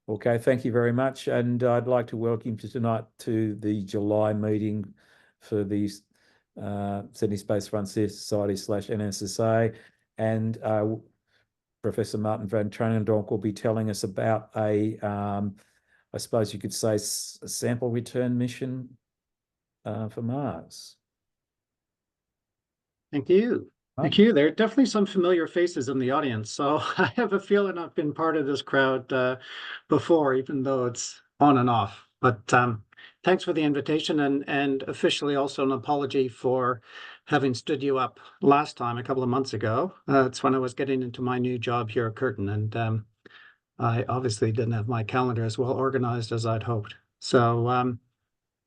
Okay, thank you very much. And I'd like to welcome you tonight to the July meeting for the Sydney Space Frontier Society /NSSA. And Professor Martin Van Kranendonk will be telling us about I suppose you could say, a sample return mission for Mars. Thank you. Thank you. There are definitely some familiar faces in the audience. So I have a feeling I've been part of this crowd before, even though it's on and off. But thanks for the invitation, and officially also an apology for having stood you up last time a couple of months ago. It's when I was getting into my new job here at Curtin, and I obviously didn't have my calendar as well organized as I'd hoped. So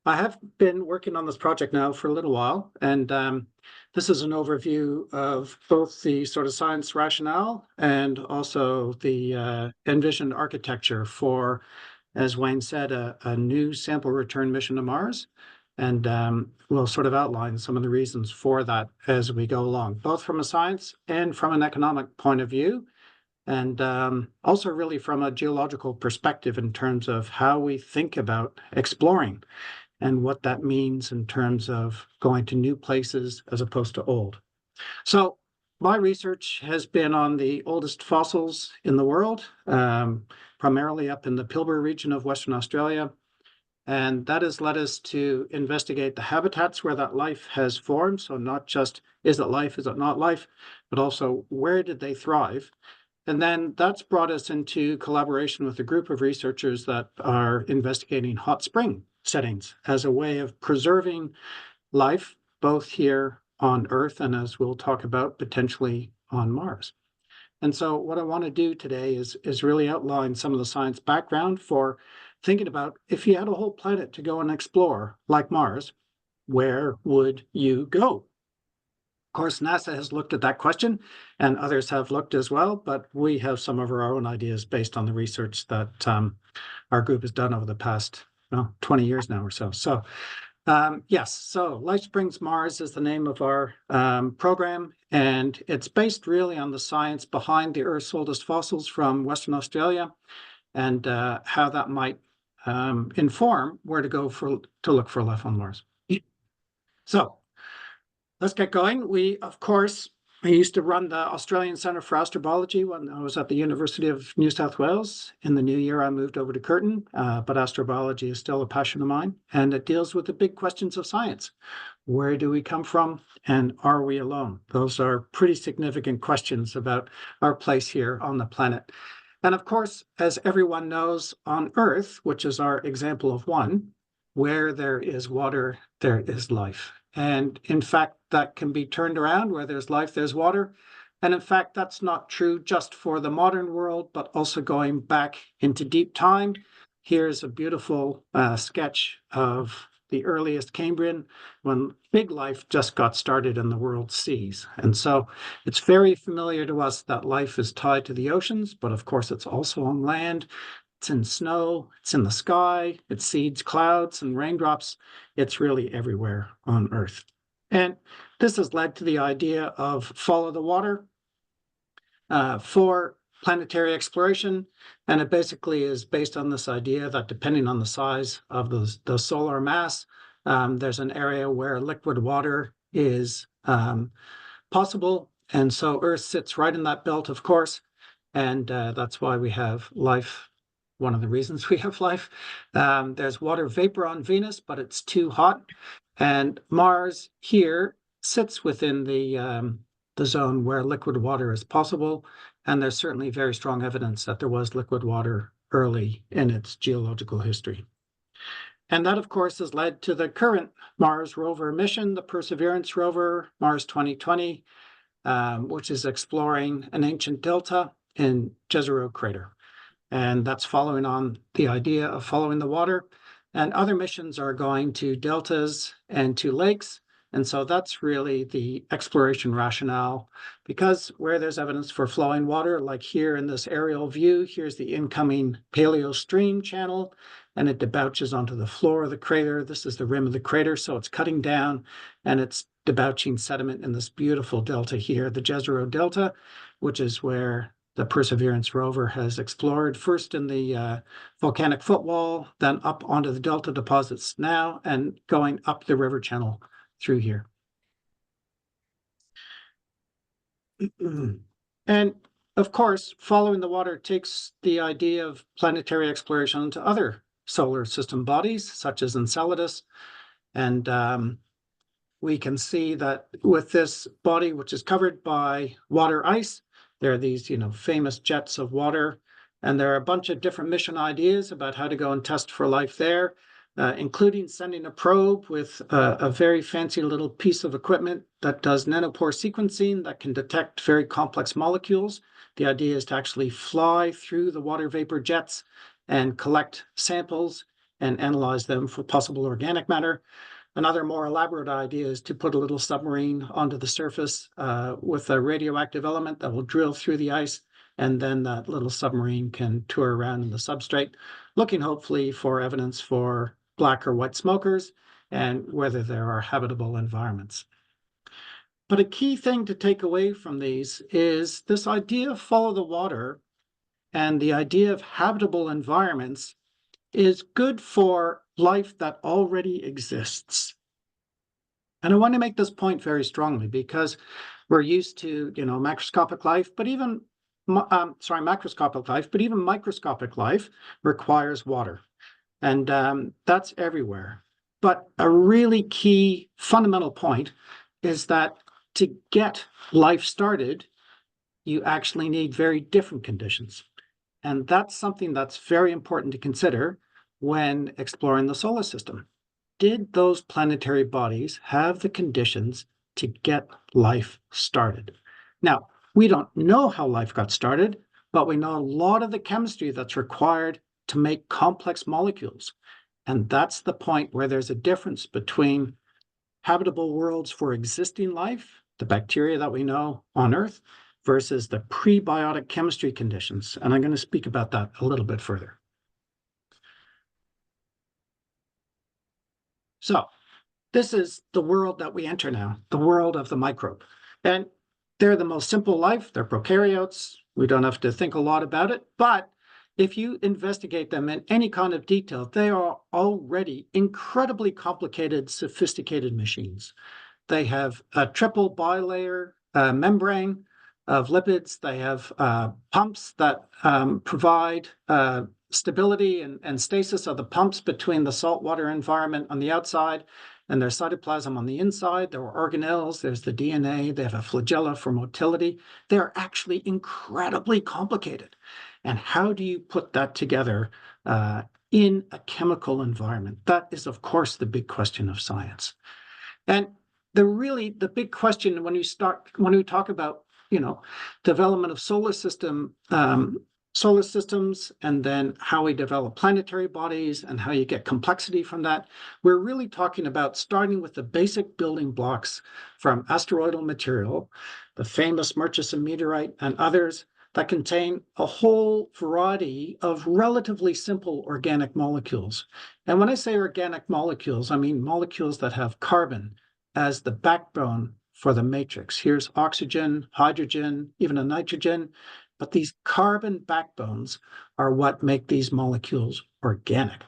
I have been working on this project now for a little while, and this is an overview of both the sort of science rationale and also the envisioned architecture for, as Wayne said, a new sample return mission to Mars. And we'll sort of outline some of the reasons for that as we go along, both from a science and from an economic point of view, and also really from a geological perspective in terms of how we think about exploring and what that means in terms of going to new places as opposed to old. So my research has been on the oldest fossils in the world, primarily up in the Pilbara region of Western Australia. And that has led us to investigate the habitats where that life has formed. So not just, is it life, is it not life, but also where did they thrive? And then that's brought us into collaboration with a group of researchers that are investigating hot spring settings as a way of preserving life, both here on Earth and, as we'll talk about, potentially on Mars. And so what I want to do today is really outline some of the science background for thinking about, if you had a whole planet to go and explore, like Mars, where would you go? Of course, NASA has looked at that question, and others have looked as well, but we have some of our own ideas based on the research that our group has done over the past 20 years now or so. So yes, so LifeSpringsMars is the name of our program, and it's based really on the science behind the Earth's oldest fossils from Western Australia, and how that might inform where to go to look for life on Mars. So let's get going. I used to run the Australian Centre for Astrobiology when I was at the University of New South Wales. In the new year, I moved over to Curtin, but astrobiology is still a passion of mine, and it deals with the big questions of science. Where do we come from, and are we alone? Those are pretty significant questions about our place here on the planet. And of course, as everyone knows, on Earth, which is our example of one, where there is water, there is life. And in fact, that can be turned around. Where there's life, there's water. And in fact, that's not true just for the modern world, but also going back into deep time. Here's a beautiful sketch of the earliest Cambrian, when big life just got started in the world's seas. And so it's very familiar to us that life is tied to the oceans, but of course it's also on land. It's in snow, it's in the sky, it seeds clouds and raindrops. It's really everywhere on Earth. And this has led to the idea of follow the water for planetary exploration. And it basically is based on this idea that depending on the size of the solar mass, there's an area where liquid water is possible. And so Earth sits right in that belt, of course. And that's why we have life. One of the reasons we have life. There's water vapor on Venus, but it's too hot. And Mars here sits within the zone where liquid water is possible. And there's certainly very strong evidence that there was liquid water early in its geological history. And that, of course, has led to the current Mars rover mission, the Perseverance rover, Mars 2020, which is exploring an ancient delta in Jezero Crater. And that's following on the idea of following the water. And other missions are going to deltas and to lakes. And so that's really the exploration rationale, because where there's evidence for flowing water, like here in this aerial view, here's the incoming paleo stream channel, and it debouches onto the floor of the crater. This is the rim of the crater, so it's cutting down, and it's debouching sediment in this beautiful delta here, the Jezero Delta, which is where the Perseverance rover has explored, first in the volcanic footwall, then up onto the delta deposits now, and going up the river channel through here. And of course, following the water takes the idea of planetary exploration to other solar system bodies, such as Enceladus. And we can see that with this body, which is covered by water ice, there are these, famous jets of water, and there are a bunch of different mission ideas about how to go and test for life there, including sending a probe with a very fancy little piece of equipment that does nanopore sequencing that can detect very complex molecules. The idea is to actually fly through the water vapor jets and collect samples and analyze them for possible organic matter. Another more elaborate idea is to put a little submarine onto the surface with a radioactive element that will drill through the ice, and then that little submarine can tour around in the substrate, looking hopefully for evidence for black or white smokers and whether there are habitable environments. But a key thing to take away from these is this idea of follow the water, and the idea of habitable environments is good for life that already exists. And I want to make this point very strongly because we're used to, macroscopic life, but even, macroscopic life, but even microscopic life requires water. And that's everywhere. But a really key fundamental point is that to get life started, you actually need very different conditions. And that's something that's very important to consider when exploring the solar system. Did those planetary bodies have the conditions to get life started? Now, we don't know how life got started, but we know a lot of the chemistry that's required to make complex molecules. And that's the point where there's a difference between habitable worlds for existing life, the bacteria that we know on Earth, versus the prebiotic chemistry conditions. And I'm going to speak about that a little bit further. So this is the world that we enter now, the world of the microbe. And they're the most simple life. They're prokaryotes. We don't have to think a lot about it. But if you investigate them in any kind of detail, they are already incredibly complicated, sophisticated machines. They have a triple bilayer membrane of lipids. They have pumps that provide stability and stasis of the pumps between the saltwater environment on the outside and their cytoplasm on the inside. There are organelles, there's the DNA, they have a flagella for motility. They're actually incredibly complicated. And how do you put that together in a chemical environment? That is, of course, the big question of science. And the big question when we talk about, development of solar systems, and then how we develop planetary bodies and how you get complexity from that, we're really talking about starting with the basic building blocks from asteroidal material, the famous Murchison meteorite and others that contain a whole variety of relatively simple organic molecules. And when I say organic molecules, I mean molecules that have carbon as the backbone for the matrix. Here's oxygen, hydrogen, even a nitrogen. But these carbon backbones are what make these molecules organic.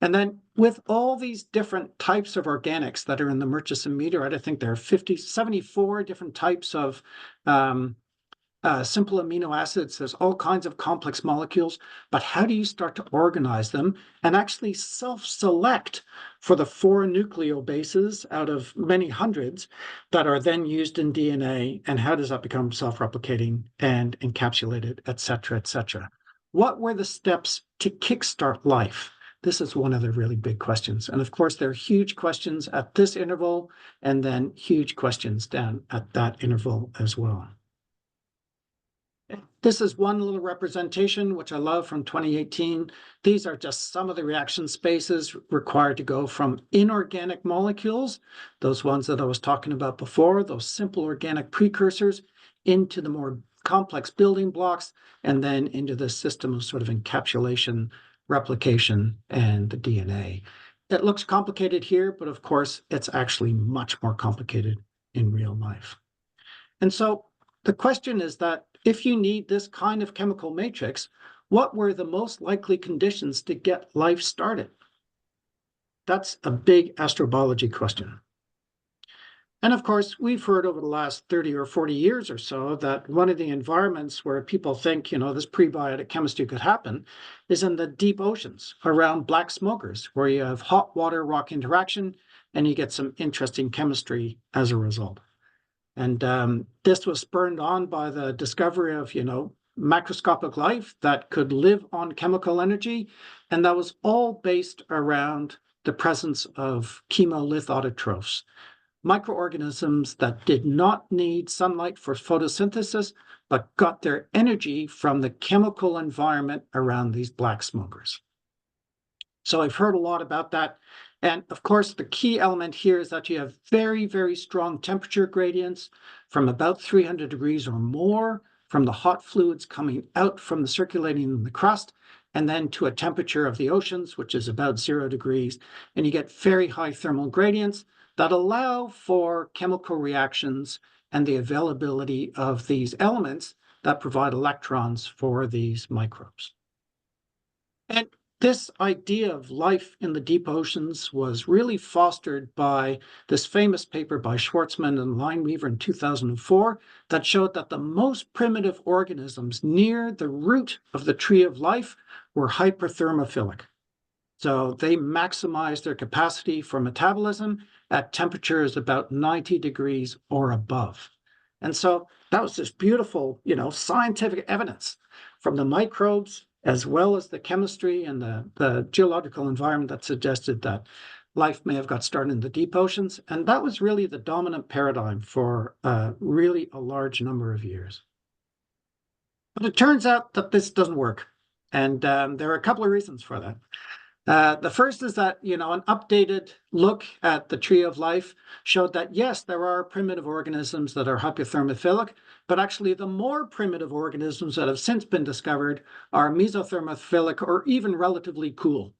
And then with all these different types of organics that are in the Murchison meteorite, I think there are 74 different types of simple amino acids. There's all kinds of complex molecules, but how do you start to organize them and actually self-select for the 4 nucleobases out of many hundreds that are then used in DNA? And how does that become self-replicating and encapsulated, et cetera, et cetera? What were the steps to kickstart life? This is one of the really big questions. And of course, there are huge questions at this interval and then huge questions down at that interval as well. This is one little representation, which I love, from 2018. These are just some of the reaction spaces required to go from inorganic molecules, those ones that I was talking about before, those simple organic precursors, into the more complex building blocks, and then into the system of sort of encapsulation, replication, and the DNA. It looks complicated here, but of course, it's actually much more complicated in real life. And so the question is that if you need this kind of chemical matrix, what were the most likely conditions to get life started? That's a big astrobiology question. And of course, we've heard over the last 30 or 40 years or so that one of the environments where people think, this prebiotic chemistry could happen is in the deep oceans around black smokers, where you have hot water rock interaction and you get some interesting chemistry as a result. And this was spurred on by the discovery of, macroscopic life that could live on chemical energy. And that was all based around the presence of chemolithautotrophs, microorganisms that did not need sunlight for photosynthesis, but got their energy from the chemical environment around these black smokers. So I've heard a lot about that. And of course, the key element here is that you have very, very strong temperature gradients from about 300 degrees or more from the hot fluids coming out from the circulating in the crust, and then to a temperature of the oceans, which is about 0 degrees. And you get very high thermal gradients that allow for chemical reactions and the availability of these elements that provide electrons for these microbes. And this idea of life in the deep oceans was really fostered by this famous paper by Schwartzman and Lineweaver in 2004 that showed that the most primitive organisms near the root of the tree of life were hyperthermophilic. So they maximize their capacity for metabolism at temperatures about 90 degrees or above. And so that was this beautiful, scientific evidence from the microbes as well as the chemistry and the geological environment that suggested that life may have got started in the deep oceans. And that was really the dominant paradigm for really a large number of years. But it turns out that this doesn't work. And there are a couple of reasons for that. The first is that, an updated look at the tree of life showed that, yes, there are primitive organisms that are hypothermophilic, but actually the more primitive organisms that have since been discovered are mesothermophilic or even relatively cool.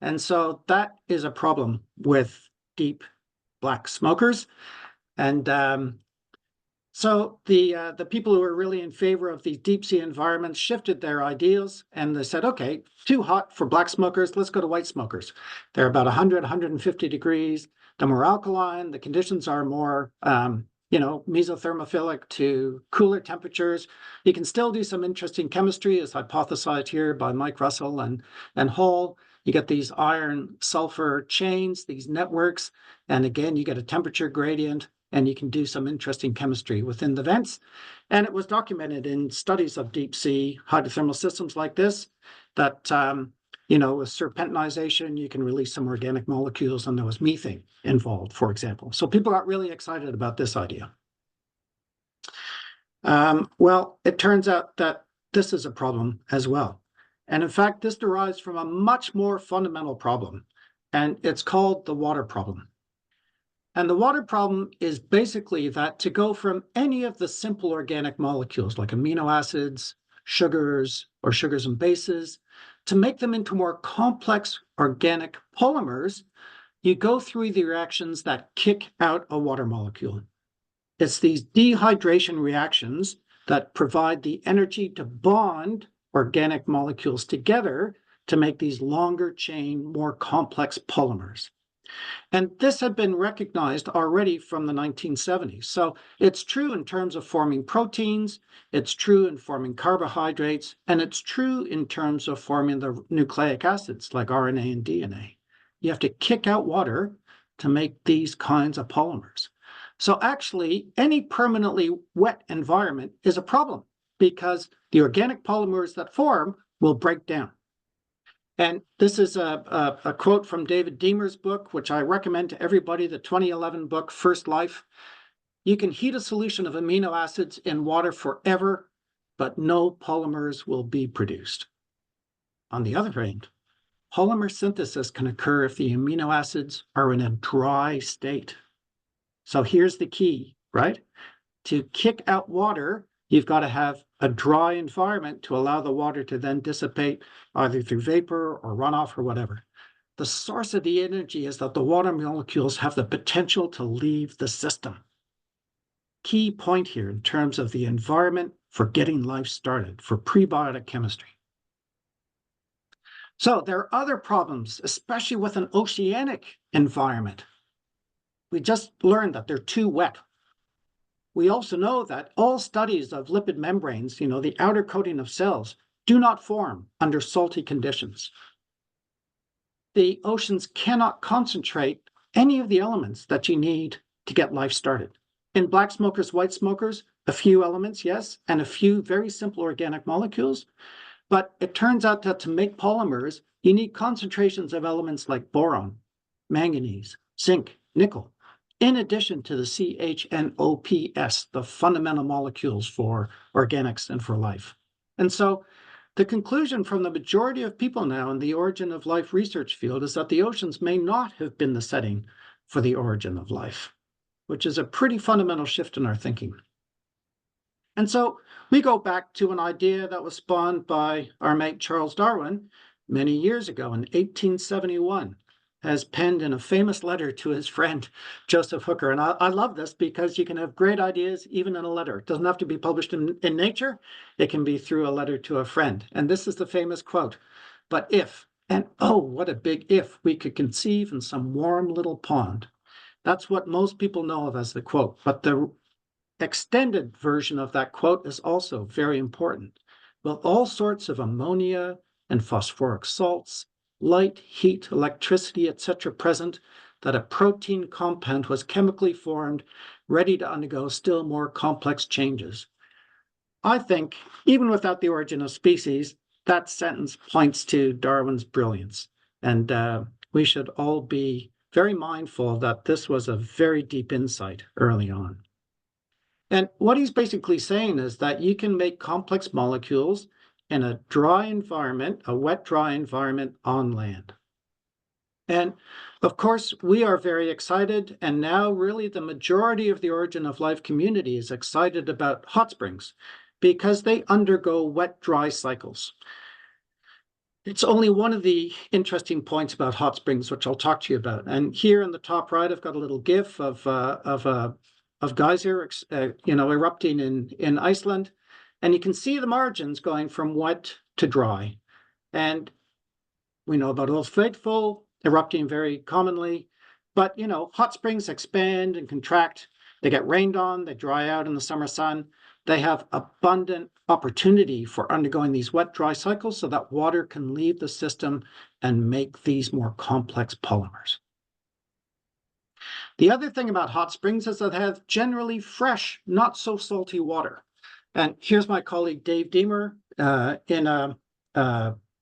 And so that is a problem with deep black smokers. And so the people who were really in favor of these deep sea environments shifted their ideas, and they said, okay, too hot for black smokers, let's go to white smokers. They're about 100, 150 degrees. They're more alkaline. The conditions are more, mesothermophilic to cooler temperatures. You can still do some interesting chemistry, as hypothesized here by Mike Russell and Hall. You get these iron sulfur chains, these networks, and again, you get a temperature gradient, and you can do some interesting chemistry within the vents. And it was documented in studies of deep sea hydrothermal systems like this, that, with serpentinization, you can release some organic molecules, and there was methane involved, for example. So people got really excited about this idea. Well, it turns out that this is a problem as well. And in fact, this derives from a much more fundamental problem, and it's called the water problem. And the water problem is basically that to go from any of the simple organic molecules like amino acids, sugars, or sugars and bases, to make them into more complex organic polymers, you go through the reactions that kick out a water molecule. It's these dehydration reactions that provide the energy to bond organic molecules together to make these longer chain, more complex polymers. And this had been recognized already from the 1970s. So it's true in terms of forming proteins, it's true in forming carbohydrates, and it's true in terms of forming the nucleic acids like RNA and DNA. You have to kick out water to make these kinds of polymers. So actually, any permanently wet environment is a problem because the organic polymers that form will break down. And this is a quote from David Deemer's book, which I recommend to everybody, the 2011 book, First Life. You can heat a solution of amino acids in water forever, but no polymers will be produced. On the other hand, polymer synthesis can occur if the amino acids are in a dry state. So here's the key, right? To kick out water, you've got to have a dry environment to allow the water to then dissipate either through vapor or runoff or whatever. The source of the energy is that the water molecules have the potential to leave the system. Key point here in terms of the environment for getting life started, for prebiotic chemistry. So there are other problems, especially with an oceanic environment. We just learned that they're too wet. We also know that all studies of lipid membranes, the outer coating of cells, do not form under salty conditions. The oceans cannot concentrate any of the elements that you need to get life started. In black smokers, white smokers, a few elements, yes, and a few very simple organic molecules. But it turns out that to make polymers, you need concentrations of elements like boron, manganese, zinc, nickel, in addition to the CHNOPS, the fundamental molecules for organics and for life. And so the conclusion from the majority of people now in the origin of life research field is that the oceans may not have been the setting for the origin of life, which is a pretty fundamental shift in our thinking. And so we go back to an idea that was spawned by our mate Charles Darwin many years ago in 1871, as penned in a famous letter to his friend Joseph Hooker. And I love this because you can have great ideas even in a letter. It doesn't have to be published in Nature. It can be through a letter to a friend. And this is the famous quote, "But if, and oh, what a big if, we could conceive in some warm little pond." That's what most people know of as the quote. But the extended version of that quote is also very important. With all sorts of ammonia and phosphoric salts, light, heat, electricity, etc. present, that a protein compound was chemically formed, ready to undergo still more complex changes. I think, even without the origin of species, that sentence points to Darwin's brilliance. And we should all be very mindful that this was a very deep insight early on. And what he's basically saying is that you can make complex molecules in a dry environment, a wet, dry environment on land. And of course, we are very excited. And now really the majority of the origin of life community is excited about hot springs because they undergo wet, dry cycles. It's only one of the interesting points about hot springs, which I'll talk to you about. And here in the top right, I've got a little GIF of geyser, erupting in Iceland. And you can see the margins going from wet to dry. And we know about Old Faithful erupting very commonly. But, hot springs expand and contract. They get rained on, they dry out in the summer sun. They have abundant opportunity for undergoing these wet, dry cycles so that water can leave the system and make these more complex polymers. The other thing about hot springs is that they have generally fresh, not so salty water. And here's my colleague Dave Deemer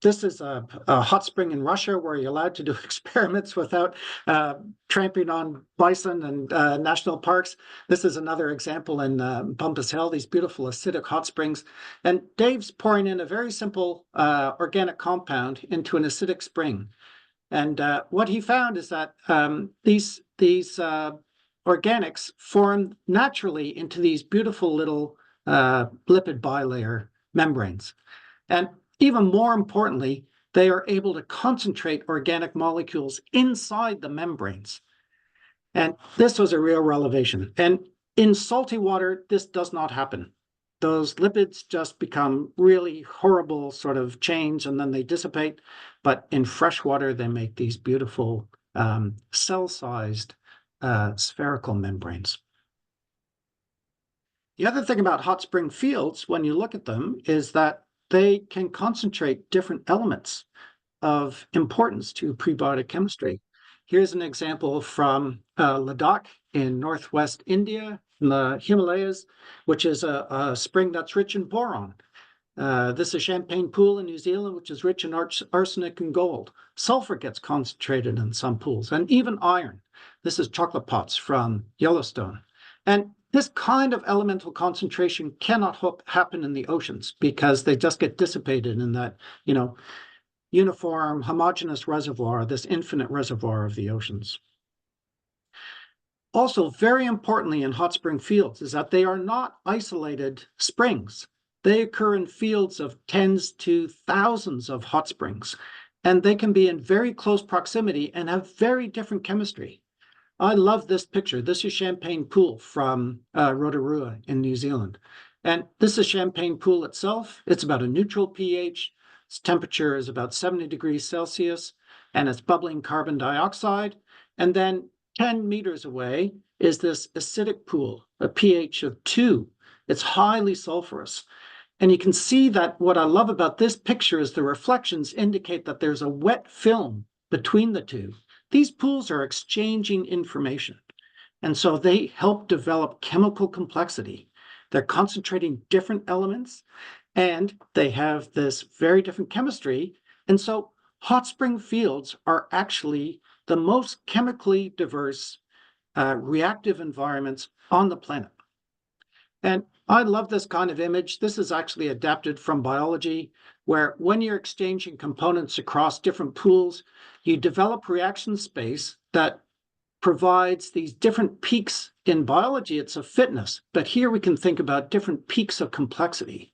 this is a hot spring in Russia where you're allowed to do experiments without tramping on bison and national parks. This is another example in Bumpus Hill, these beautiful acidic hot springs. And Dave's pouring in a very simple organic compound into an acidic spring. And what he found is that these organics form naturally into these beautiful little lipid bilayer membranes. And even more importantly, they are able to concentrate organic molecules inside the membranes. And this was a real revelation. And in salty water, this does not happen. Those lipids just become really horrible sort of chains and then they dissipate. But in fresh water, they make these beautiful cell-sized spherical membranes. The other thing about hot spring fields, when you look at them, is that they can concentrate different elements of importance to prebiotic chemistry. Here's an example from Ladakh in northwest India, in the Himalayas, which is a spring that's rich in boron. This is Champagne Pool in New Zealand, which is rich in arsenic and gold. Sulfur gets concentrated in some pools, and even iron. This is chocolate pots from Yellowstone. And this kind of elemental concentration cannot happen in the oceans because they just get dissipated in that, uniform, homogeneous reservoir, this infinite reservoir of the oceans. Also, very importantly in hot spring fields is that they are not isolated springs. They occur in fields of tens to thousands of hot springs, and they can be in very close proximity and have very different chemistry. I love this picture. This is Champagne Pool from Rotorua in New Zealand. And this is Champagne Pool itself. It's about a neutral pH. Its temperature is about 70 degrees Celsius, and it's bubbling carbon dioxide. And then 10 meters away is this acidic pool, a pH of 2. It's highly sulfurous. And you can see that what I love about this picture is the reflections indicate that there's a wet film between the two. These pools are exchanging information. And so they help develop chemical complexity. They're concentrating different elements, and they have this very different chemistry. And so hot spring fields are actually the most chemically diverse reactive environments on the planet. And I love this kind of image. This is actually adapted from biology, where when you're exchanging components across different pools, you develop reaction space that provides these different peaks. In biology, it's a fitness, but here we can think about different peaks of complexity.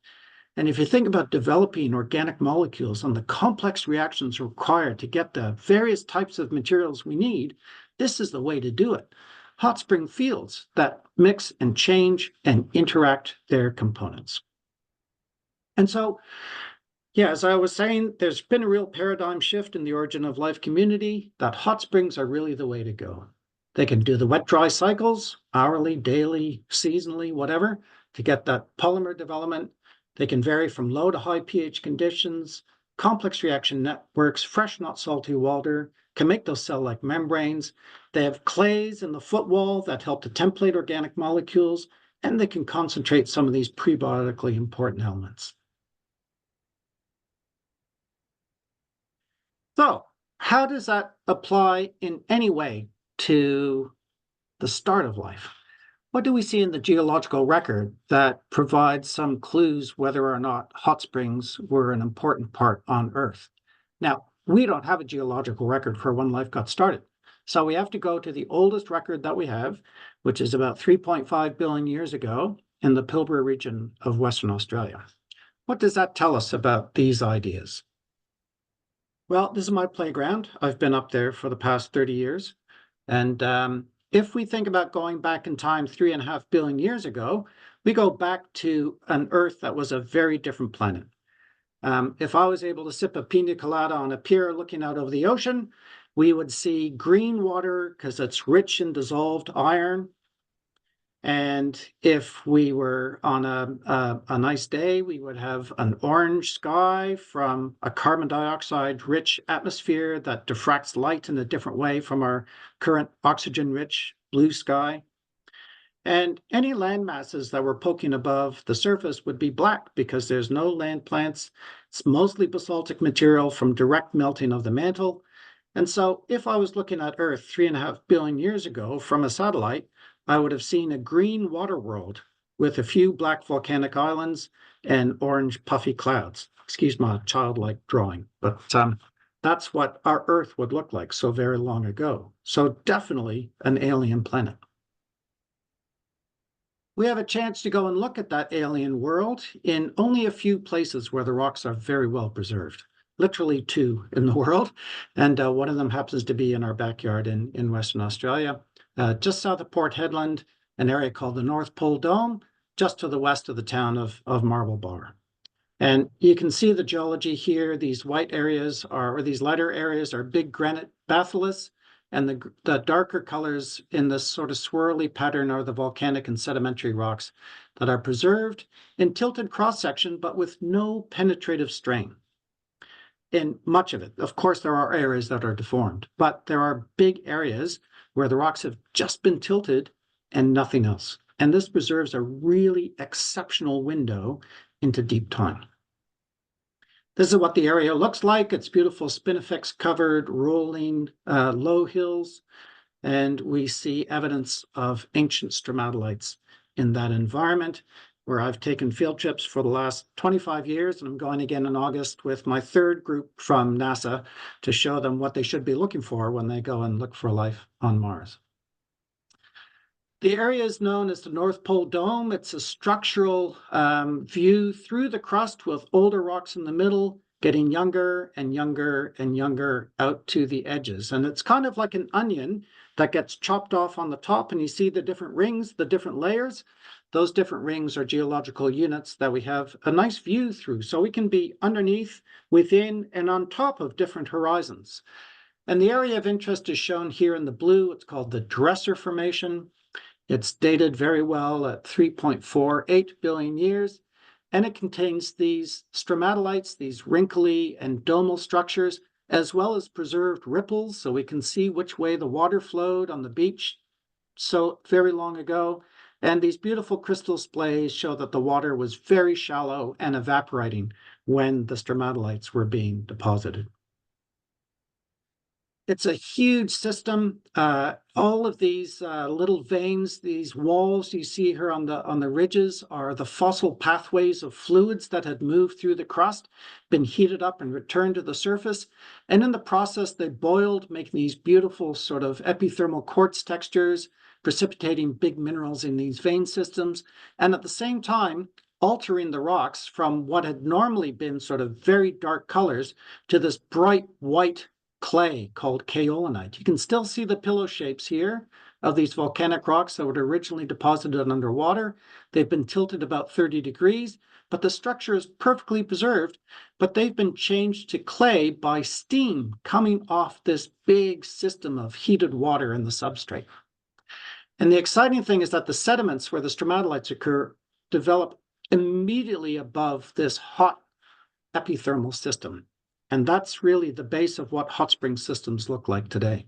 And if you think about developing organic molecules and the complex reactions required to get the various types of materials we need, this is the way to do it. Hot spring fields that mix and change and interact their components. And so, yeah, as I was saying, there's been a real paradigm shift in the origin of life community, that hot springs are really the way to go. They can do the wet-dry cycles, hourly, daily, seasonally, whatever, to get that polymer development. They can vary from low to high pH conditions, complex reaction networks, fresh, not salty water, can make those cell-like membranes. They have clays in the footwall that help to template organic molecules, and they can concentrate some of these prebiotically important elements. So, how does that apply in any way to the start of life? What do we see in the geological record that provides some clues whether or not hot springs were an important part on Earth? Now, we don't have a geological record for when life got started. So we have to go to the oldest record that we have, which is about 3.5 billion years ago in the Pilbara region of Western Australia. What does that tell us about these ideas? Well, this is my playground. I've been up there for the past 30 years. And if we think about going back in time 3.5 billion years ago, we go back to an Earth that was a very different planet. If I was able to sip a pina colada on a pier looking out over the ocean, we would see green water because it's rich in dissolved iron. And if we were on a nice day, we would have an orange sky from a carbon dioxide-rich atmosphere that diffracts light in a different way from our current oxygen-rich blue sky. And any land masses that were poking above the surface would be black because there's no land plants. It's mostly basaltic material from direct melting of the mantle. And so if I was looking at Earth 3.5 billion years ago from a satellite, I would have seen a green water world with a few black volcanic islands and orange puffy clouds. Excuse my childlike drawing, but that's what our Earth would look like so very long ago. So definitely an alien planet. We have a chance to go and look at that alien world in only a few places where the rocks are very well preserved. Literally 2 in the world, and one of them happens to be in our backyard in Western Australia, just south of Port Hedland, an area called the North Pole Dome, just to the west of the town of Marble Bar. And you can see the geology here. These white areas or these lighter areas are big granite batholiths, and the darker colors in this sort of swirly pattern are the volcanic and sedimentary rocks that are preserved in tilted cross-section, but with no penetrative strain in much of it. Of course, there are areas that are deformed, but there are big areas where the rocks have just been tilted and nothing else. And this preserves a really exceptional window into deep time. This is what the area looks like. It's beautiful spinifex covered, rolling, low hills. And we see evidence of ancient stromatolites in that environment, where I've taken field trips for the last 25 years, and I'm going again in August with my third group from NASA to show them what they should be looking for when they go and look for life on Mars. The area is known as the North Pole Dome. It's a structural view through the crust with older rocks in the middle, getting younger and younger and younger out to the edges. And it's kind of like an onion that gets chopped off on the top, and you see the different rings, the different layers. those different rings are geological units that we have a nice view through. So we can be underneath, within, and on top of different horizons. And the area of interest is shown here in the blue. It's called the Dresser Formation. It's dated very well at 3.48 billion years. And it contains these stromatolites, these wrinkly and domal structures, as well as preserved ripples, so we can see which way the water flowed on the beach so very long ago. And these beautiful crystal splays show that the water was very shallow and evaporating when the stromatolites were being deposited. It's a huge system. All of these little veins, these walls you see here on the ridges, are the fossil pathways of fluids that had moved through the crust, been heated up and returned to the surface. And in the process, they boiled, making these beautiful sort of epithermal quartz textures, precipitating big minerals in these vein systems. And at the same time, altering the rocks from what had normally been sort of very dark colors to this bright white clay called kaolinite. You can still see the pillow shapes here of these volcanic rocks that were originally deposited underwater. They've been tilted about 30 degrees, but the structure is perfectly preserved, but they've been changed to clay by steam coming off this big system of heated water in the substrate. And the exciting thing is that the sediments where the stromatolites occur develop immediately above this hot epithermal system. And that's really the base of what hot spring systems look like today.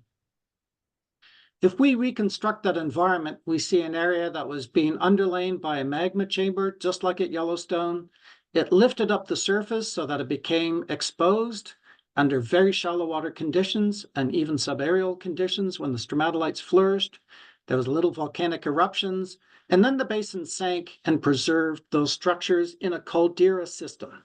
If we reconstruct that environment, we see an area that was being underlain by a magma chamber, just like at Yellowstone. It lifted up the surface so that it became exposed under very shallow water conditions and even subaerial conditions when the stromatolites flourished. There was little volcanic eruptions, and then the basin sank and preserved those structures in a caldera system.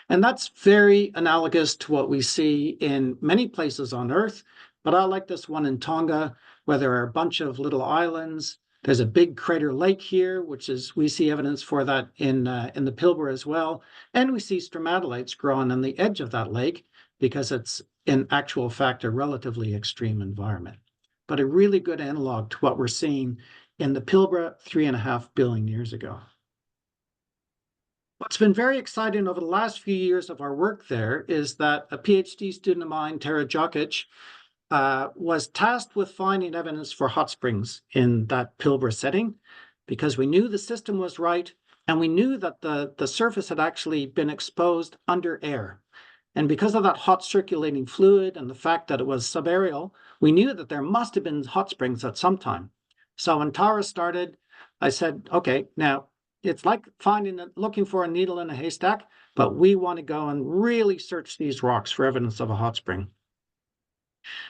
And that's very analogous to what we see in many places on Earth, but I like this one in Tonga, where there are a bunch of little islands. There's a big crater lake here, which is, we see evidence for that in the Pilbara as well. And we see stromatolites growing on the edge of that lake because it's, in actual fact, a relatively extreme environment. But a really good analog to what we're seeing in the Pilbara 3.5 billion years ago. What's been very exciting over the last few years of our work there is that a PhD student of mine, Tara Jokic, was tasked with finding evidence for hot springs in that Pilbara setting, because we knew the system was right, and we knew that the surface had actually been exposed under air. And because of that hot circulating fluid and the fact that it was subaerial, we knew that there must have been hot springs at some time. So when Tara started, I said, okay, now, it's like looking for a needle in a haystack, but we want to go and really search these rocks for evidence of a hot spring.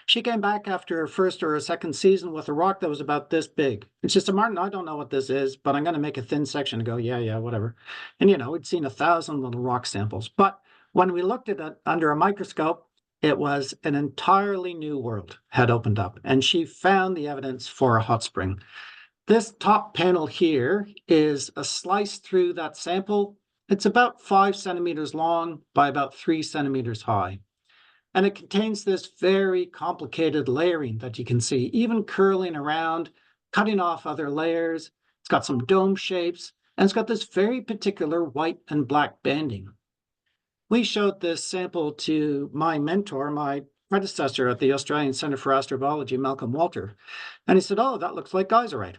She came back after her first or her second season with a rock that was about this big. And she said, Martin, I don't know what this is, but I'm going to make a thin section and go, yeah, whatever. And, we'd seen 1,000 little rock samples. But when we looked at it under a microscope, it was an entirely new world had opened up. And she found the evidence for a hot spring. This top panel here is a slice through that sample. It's about 5 centimeters long by about 3 centimeters high. And it contains this very complicated layering that you can see, even curling around, cutting off other layers. It's got some dome shapes, and it's got this very particular white and black banding. We showed this sample to my mentor, my predecessor at the Australian Centre for Astrobiology, Malcolm Walter, and he said, oh, that looks like geyserite.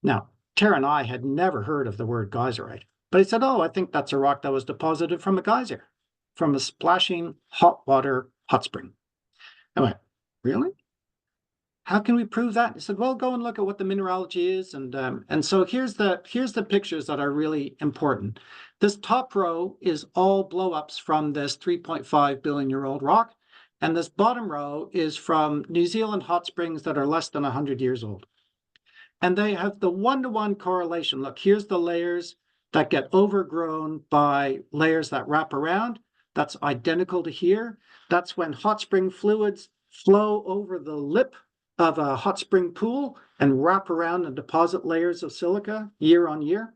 Now, Tara and I had never heard of the word geyserite, but he said, oh, I think that's a rock that was deposited from a geyser, from a splashing hot water hot spring. I went, really? How can we prove that? He said, well, go and look at what the mineralogy is. And so here's the pictures that are really important. This top row is all blow-ups from this 3.5 billion year old rock. And this bottom row is from New Zealand hot springs that are less than 100 years old. And they have the one-to-one correlation. Look, here's the layers that get overgrown by layers that wrap around. That's identical to here. That's when hot spring fluids flow over the lip of a hot spring pool and wrap around and deposit layers of silica year on year.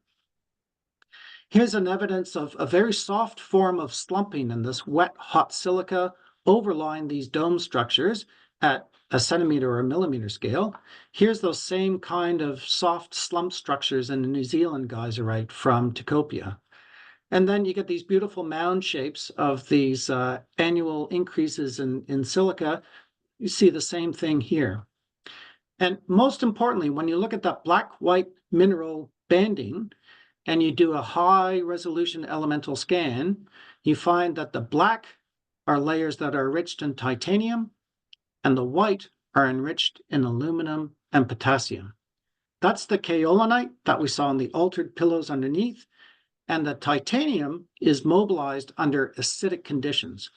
Here's an evidence of a very soft form of slumping in this wet, hot silica overlying these dome structures. at a centimeter or a millimeter scale. Here's those same kind of soft slump structures in the New Zealand geyserite from Tikopia. And then you get these beautiful mound shapes of these annual increases in silica. You see the same thing here. And most importantly, when you look at that black-white mineral banding and you do a high-resolution elemental scan, you find that the black are layers that are enriched in titanium, and the white are enriched in aluminum and potassium. That's the kaolinite that we saw in the altered pillows underneath, and the titanium is mobilized under acidic conditions.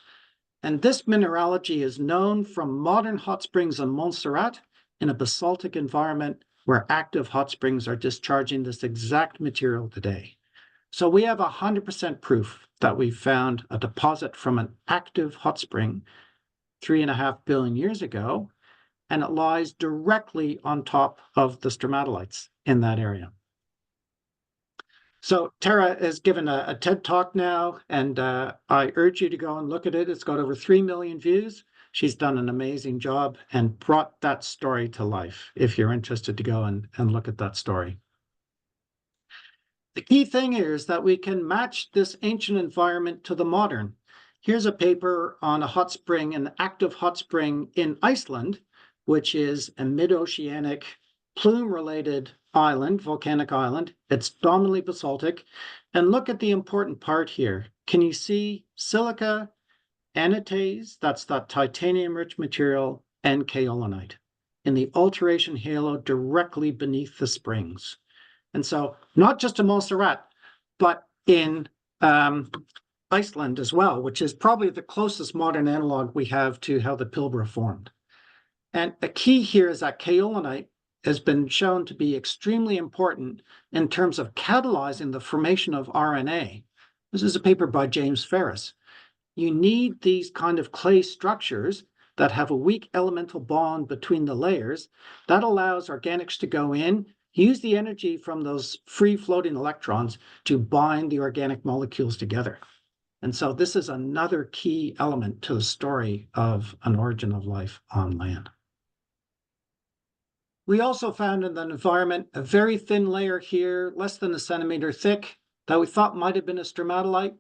And this mineralogy is known from modern hot springs in Montserrat in a basaltic environment where active hot springs are discharging this exact material today. So we have 100% proof that we've found a deposit from an active hot spring 3.5 billion years ago, and it lies directly on top of the stromatolites in that area. So Tara has given a TED Talk now, and I urge you to go and look at it. It's got over 3 million views. She's done an amazing job and brought that story to life, if you're interested to go and look at that story. The key thing here is that we can match this ancient environment to the modern. Here's a paper on a hot spring, an active hot spring in Iceland, which is a mid-oceanic plume-related island, volcanic island. It's dominantly basaltic. And look at the important part here. Can you see silica, anatase, that's that titanium-rich material, and kaolinite in the alteration halo directly beneath the springs? And so not just in Montserrat, but in Iceland as well, which is probably the closest modern analog we have to how the Pilbara formed. And a key here is that kaolinite has been shown to be extremely important in terms of catalyzing the formation of RNA. This is a paper by James Ferris. You need these kind of clay structures that have a weak elemental bond between the layers. That allows organics to go in, use the energy from those free-floating electrons to bind the organic molecules together. And so this is another key element to the story of an origin of life on land. We also found in the environment a very thin layer here, less than a centimeter thick, that we thought might have been a stromatolite.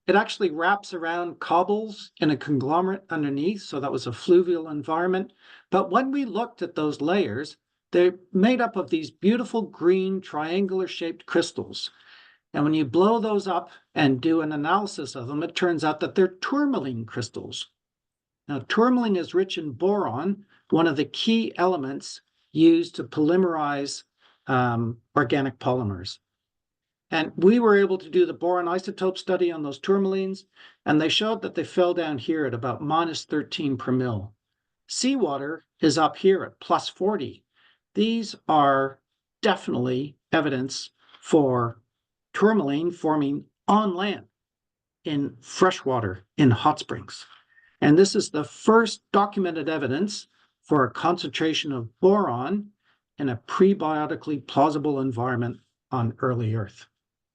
It actually wraps around cobbles in a conglomerate underneath, so that was a fluvial environment. But when we looked at those layers, they're made up of these beautiful green triangular-shaped crystals. And when you blow those up and do an analysis of them, it turns out that they're tourmaline crystals. Now, tourmaline is rich in boron, one of the key elements used to polymerize organic polymers. And we were able to do the boron isotope study on those tourmalines, and they showed that they fell down here at about -13 per mil. Seawater is up here at +40. These are definitely evidence for tourmaline forming on land, in freshwater, in hot springs. And this is the first documented evidence for a concentration of boron in a prebiotically plausible environment on early Earth.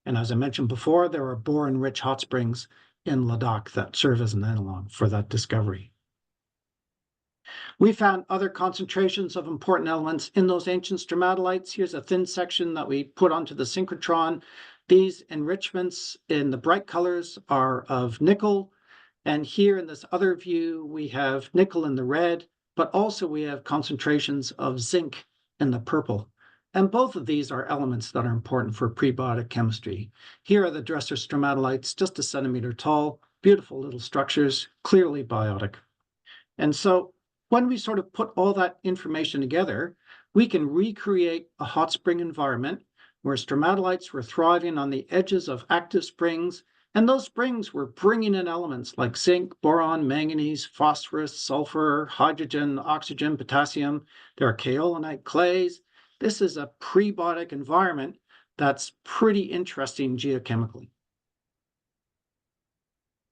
And as I mentioned before, there are boron-rich hot springs in Ladakh that serve as an analog for that discovery. We found other concentrations of important elements in those ancient stromatolites. Here's a thin section that we put onto the synchrotron. These enrichments in the bright colors are of nickel. And here in this other view, we have nickel in the red, but also we have concentrations of zinc in the purple. And both of these are elements that are important for prebiotic chemistry. Here are the dresser stromatolites, just a centimeter tall, beautiful little structures, clearly biotic. And so when we sort of put all that information together, we can recreate a hot spring environment where stromatolites were thriving on the edges of active springs, and those springs were bringing in elements like zinc, boron, manganese, phosphorus, sulfur, hydrogen, oxygen, potassium. There are kaolinite clays. This is a prebiotic environment that's pretty interesting geochemically.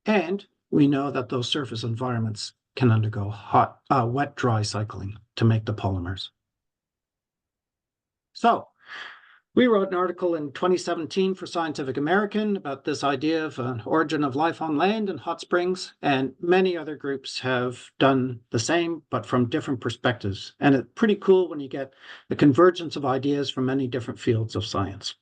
And we know that those surface environments can undergo wet-dry cycling to make the polymers. So We wrote an article in 2017 for Scientific American about this idea of an origin of life on land and hot springs, and many other groups have done the same, but from different perspectives. And it's pretty cool when you get the convergence of ideas from many different fields of science.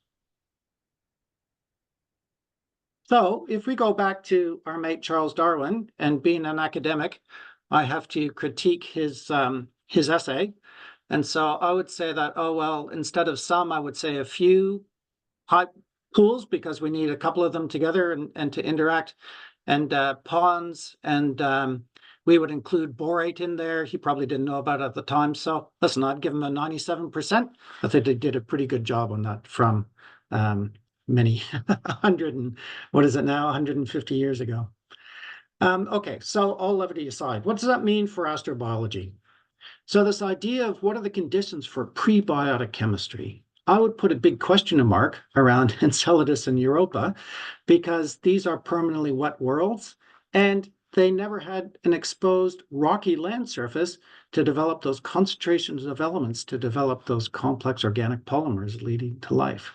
So if we go back to our mate Charles Darwin, and being an academic, I have to critique his essay. And so I would say that, oh, well, instead of some, I would say a few high pools, because we need a couple of them together and to interact, and ponds, and we would include borate in there. He probably didn't know about it at the time. So listen, I'd give him a 97%. I think they did a pretty good job on that from many 100 and what is it now, 150 years ago. Okay, so all levity aside, what does that mean for astrobiology? So this idea of what are the conditions for prebiotic chemistry, I would put a big question mark around Enceladus and Europa, because these are permanently wet worlds, and they never had an exposed rocky land surface to develop those concentrations of elements to develop those complex organic polymers leading to life.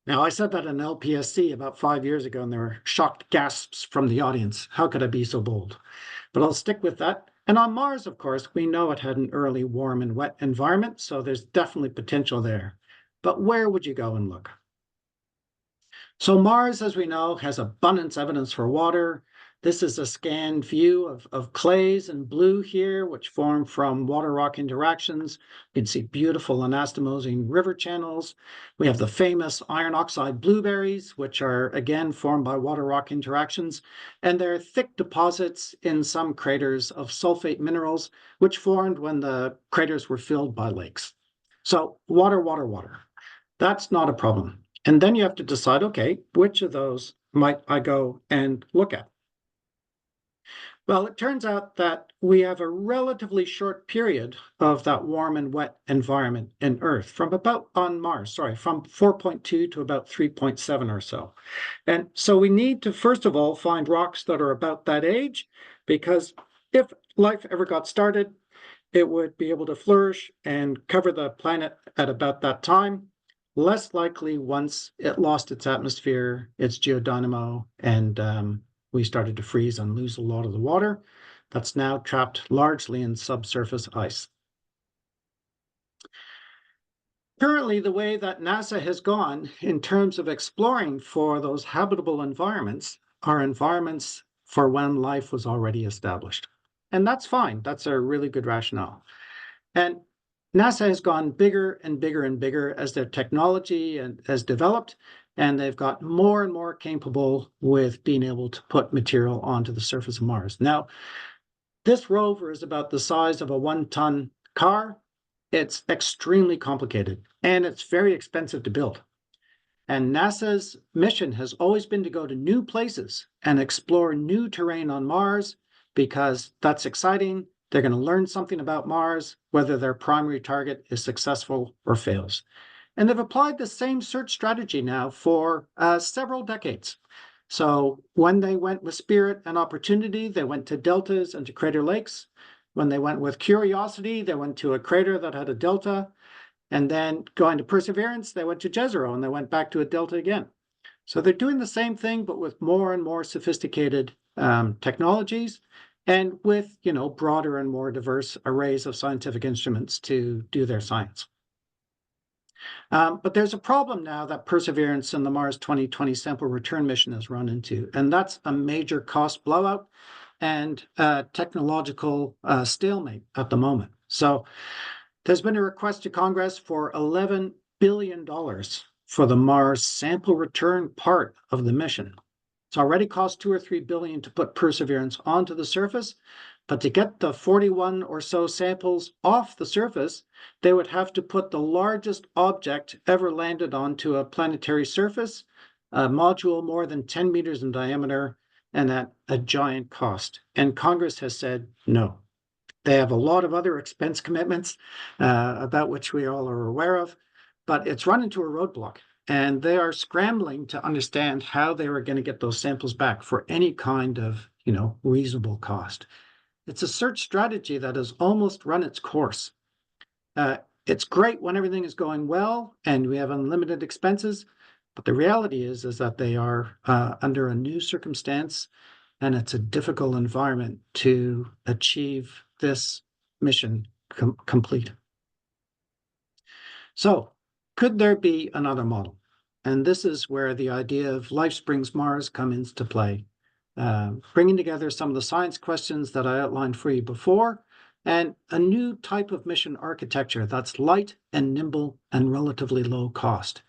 Now, I said that in LPSC about 5 years ago, and there were shocked gasps from the audience. How could I be so bold? But I'll stick with that. And on Mars, of course, we know it had an early warm and wet environment, so there's definitely potential there. But where would you go and look? So Mars, as we know, has abundant evidence for water. This is a scanned view of clays in blue here, which form from water-rock interactions. You can see beautiful anastomosing river channels. We have the famous iron oxide blueberries, which are, again, formed by water-rock interactions. And they're thick deposits in some craters of sulfate minerals, which formed when the craters were filled by lakes. So water, water, water. That's not a problem. And then you have to decide, okay, which of those might I go and look at? Well, it turns out that we have a relatively short period of that warm and wet environment in Earth from 4.2 to about 3.7 or so. And so we need to, first of all, find rocks that are about that age, because if life ever got started, it would be able to flourish and cover the planet at about that time. Less likely once it lost its atmosphere, its geodynamo, and we started to freeze and lose a lot of the water. That's now trapped largely in subsurface ice. Currently, the way that NASA has gone in terms of exploring for those habitable environments are environments for when life was already established. And that's fine. That's a really good rationale. And NASA has gone bigger and bigger and bigger as their technology has developed, and they've got more and more capable with being able to put material onto the surface of Mars. Now, this rover is about the size of a 1-ton car. It's extremely complicated, and it's very expensive to build. And NASA's mission has always been to go to new places and explore new terrain on Mars, because that's exciting. They're going to learn something about Mars, whether their primary target is successful or fails. And they've applied the same search strategy now for several decades. So when they went with Spirit and Opportunity, they went to deltas and to crater lakes. When they went with Curiosity, they went to a crater that had a delta. And then going to Perseverance, they went to Jezero, and they went back to a delta again. So they're doing the same thing, but with more and more sophisticated technologies, and with, broader and more diverse arrays of scientific instruments to do their science. But there's a problem now that Perseverance and the Mars 2020 sample return mission has run into, and that's a major cost blowout and technological stalemate at the moment. So there's been a request to Congress for $11 billion for the Mars sample return part of the mission. It's already cost $2 or $3 billion to put Perseverance onto the surface, but to get the 41 or so samples off the surface, they would have to put the largest object ever landed onto a planetary surface, a module more than 10 meters in diameter, and at a giant cost. And Congress has said no. They have a lot of other expense commitments about which we all are aware of, but it's run into a roadblock. And they are scrambling to understand how they were going to get those samples back for any kind of, reasonable cost. It's a search strategy that has almost run its course. it's great when everything is going well and we have unlimited expenses, but the reality is that they are under a new circumstance, and it's a difficult environment to achieve this mission complete. So, could there be another model? And this is where the idea of LifeSpringsMars comes into play, bringing together some of the science questions that I outlined for you before, and a new type of mission architecture that's light and nimble and relatively low cost,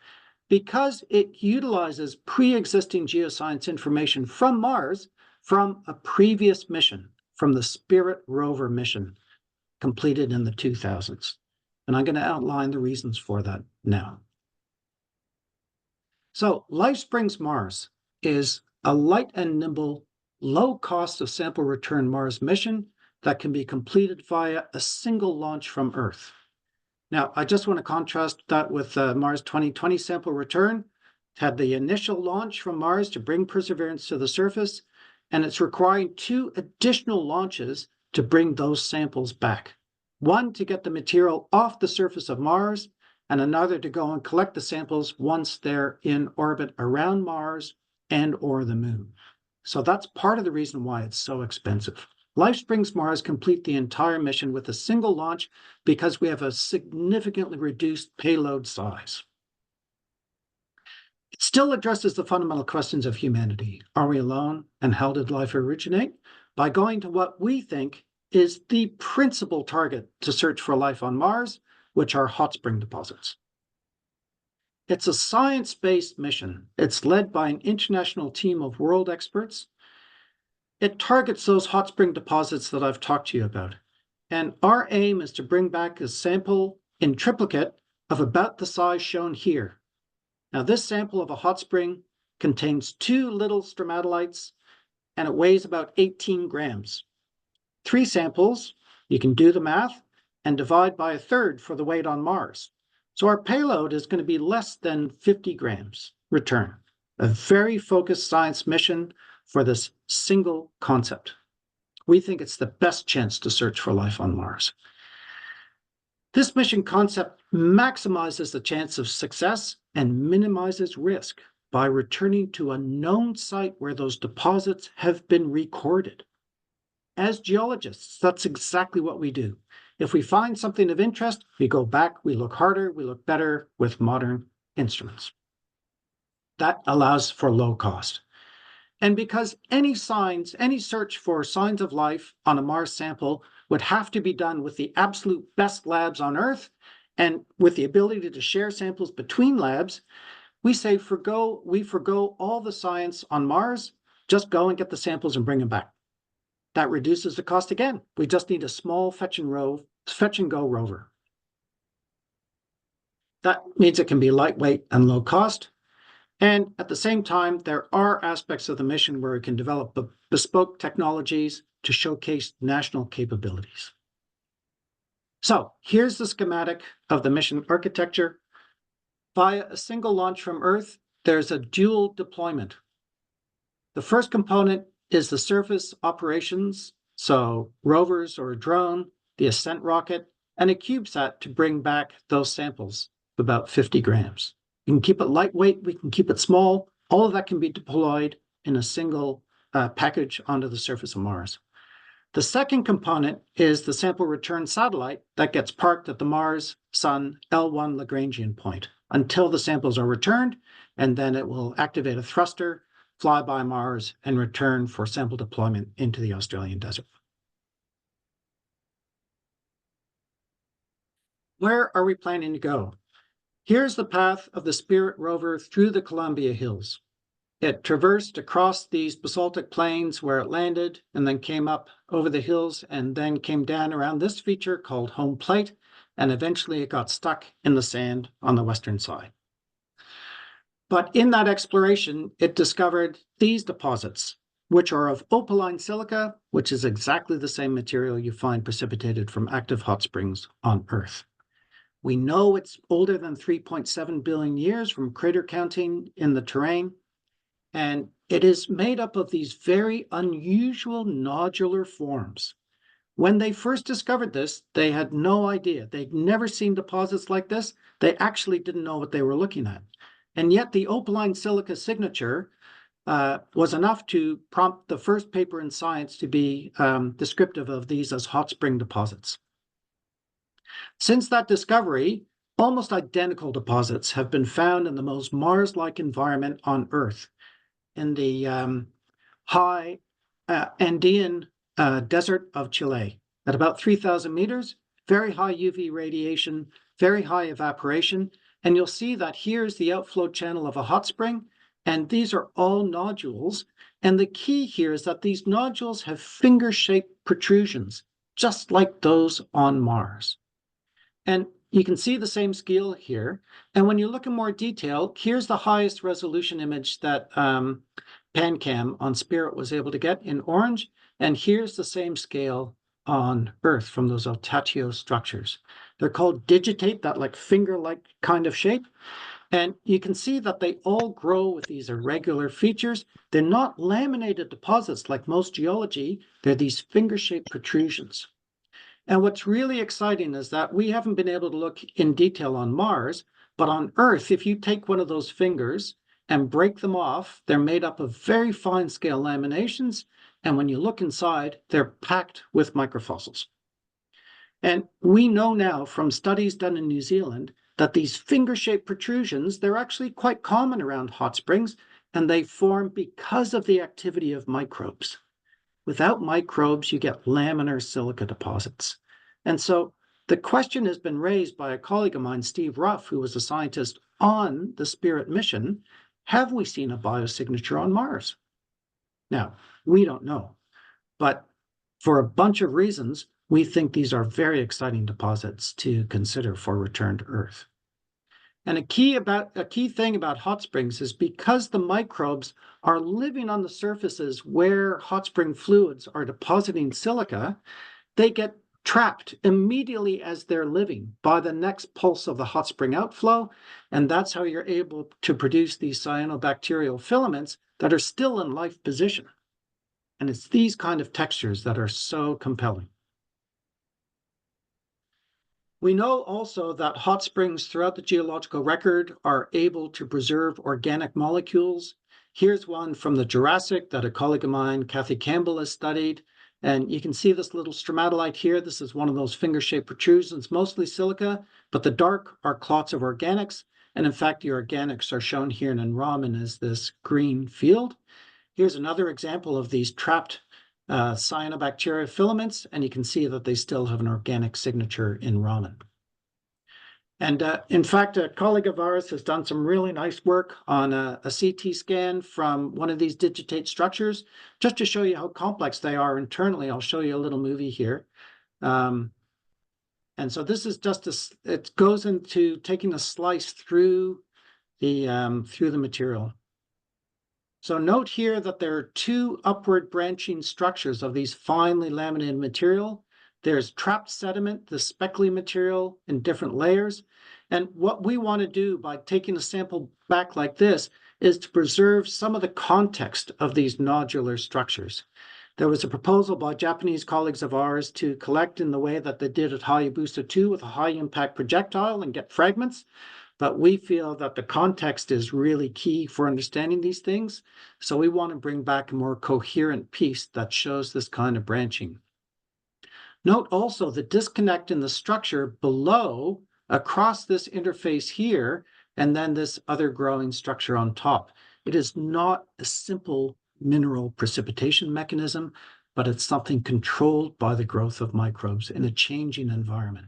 because it utilizes pre-existing geoscience information from Mars from a previous mission, from the Spirit rover mission completed in the 2000s. And I'm going to outline the reasons for that now. So LifeSpringsMars is a light and nimble, low cost of sample return Mars mission that can be completed via a single launch from Earth. Now, I just want to contrast that with Mars 2020 sample return. It had the initial launch from Mars to bring Perseverance to the surface, and it's requiring 2 additional launches to bring those samples back. One to get the material off the surface of Mars, and another to go and collect the samples once they're in orbit around Mars and or the Moon. So that's part of the reason why it's so expensive. LifeSpringsMars complete the entire mission with a single launch because we have a significantly reduced payload size. It still addresses the fundamental questions of humanity. Are we alone? And how did life originate? By going to what we think is the principal target to search for life on Mars, which are hot spring deposits. It's a science-based mission. It's led by an international team of world experts. It targets those hot spring deposits that I've talked to you about. And our aim is to bring back a sample in triplicate of about the size shown here. Now, this sample of a hot spring contains 2 little stromatolites, and it weighs about 18 grams. 3 samples, you can do the math, and divide by 1/3 for the weight on Mars. So our payload is going to be less than 50 grams return. A very focused science mission for this single concept. We think it's the best chance to search for life on Mars. This mission concept maximizes the chance of success and minimizes risk by returning to a known site where those deposits have been recorded. As geologists, that's exactly what we do. If we find something of interest, we go back, we look harder, we look better with modern instruments. That allows for low cost. And because any search for signs of life on a Mars sample would have to be done with the absolute best labs on Earth, and with the ability to share samples between labs, we forgo all the science on Mars, just go and get the samples and bring them back. That reduces the cost again. We just need a small fetch and go rover. That means it can be lightweight and low cost. And at the same time, there are aspects of the mission where we can develop bespoke technologies to showcase national capabilities. So here's the schematic of the mission architecture. Via a single launch from Earth, there's a dual deployment. The first component is the surface operations, so rovers or a drone, the ascent rocket, and a CubeSat to bring back those samples of about 50 grams. We can keep it lightweight, we can keep it small. All of that can be deployed in a single package onto the surface of Mars. The second component is the sample return satellite that gets parked at the Mars Sun L1 Lagrangian point until the samples are returned, and then it will activate a thruster, fly by Mars, and return for sample deployment into the Australian desert. Where are we planning to go? Here's the path of the Spirit rover through the Columbia Hills. It traversed across these basaltic plains where it landed, and then came up over the hills, and then came down around this feature called Home Plate, and eventually it got stuck in the sand on the western side. But in that exploration, it discovered these deposits, which are of opaline silica, which is exactly the same material you find precipitated from active hot springs on Earth. We know it's older than 3.7 billion years from crater counting in the terrain, and it is made up of these very unusual nodular forms, When they first discovered this, they had no idea. They'd never seen deposits like this. They actually didn't know what they were looking at. And yet the opaline silica signature was enough to prompt the first paper in Science to be descriptive of these as hot spring deposits. Since that discovery, almost identical deposits have been found in the most Mars-like environment on Earth, in the high Andean desert of Chile. At about 3,000 meters, very high UV radiation, very high evaporation, and you'll see that here's the outflow channel of a hot spring, and these are all nodules. And the key here is that these nodules have finger-shaped protrusions, just like those on Mars. And you can see the same scale here. And when you look in more detail, here's the highest resolution image that PanCam on Spirit was able to get in orange. And here's the same scale on Earth from those Altatio structures. They're called digitate, that like finger-like kind of shape. And you can see that they all grow with these irregular features. They're not laminated deposits like most geology. They're these finger-shaped protrusions. And what's really exciting is that we haven't been able to look in detail on Mars, but on Earth, if you take one of those fingers and break them off, they're made up of very fine scale laminations. And when you look inside, they're packed with microfossils. And we know now from studies done in New Zealand that these finger-shaped protrusions, they're actually quite common around hot springs, and they form because of the activity of microbes. Without microbes, you get laminar silica deposits. And so the question has been raised by a colleague of mine, Steve Ruff, who was a scientist on the Spirit mission. Have we seen a biosignature on Mars? Now, we don't know, but for a bunch of reasons, we think these are very exciting deposits to consider for return to Earth. And a key thing about hot springs is because the microbes are living on the surfaces where hot spring fluids are depositing silica, they get trapped immediately as they're living by the next pulse of the hot spring outflow. And that's how you're able to produce these cyanobacterial filaments that are still in life position. And it's these kind of textures that are so compelling. We know also that hot springs throughout the geological record are able to preserve organic molecules. Here's one from the Jurassic that a colleague of mine, Kathy Campbell, has studied. And you can see this little stromatolite here. This is one of those finger-shaped protrusions, mostly silica, but the dark are clots of organics. And in fact, the organics are shown here in Raman as this green field. Here's another example of these trapped cyanobacteria filaments, and you can see that they still have an organic signature in Raman. And in fact, a colleague of ours has done some really nice work on a CT scan from one of these digitate structures, just to show you how complex they are internally. I'll show you a little movie here. And so this is just it goes into taking a slice through the material. So note here that there are two upward branching structures of these finely laminated material. There's trapped sediment, the speckly material in different layers. And what we want to do by taking a sample back like this is to preserve some of the context of these nodular structures. There was a proposal by Japanese colleagues of ours to collect in the way that they did at Hayabusa 2 with a high impact projectile and get fragments. But we feel that the context is really key for understanding these things. So we want to bring back a more coherent piece that shows this kind of branching. Note also the disconnect in the structure below across this interface here, and then this other growing structure on top. It is not a simple mineral precipitation mechanism, but it's something controlled by the growth of microbes in a changing environment.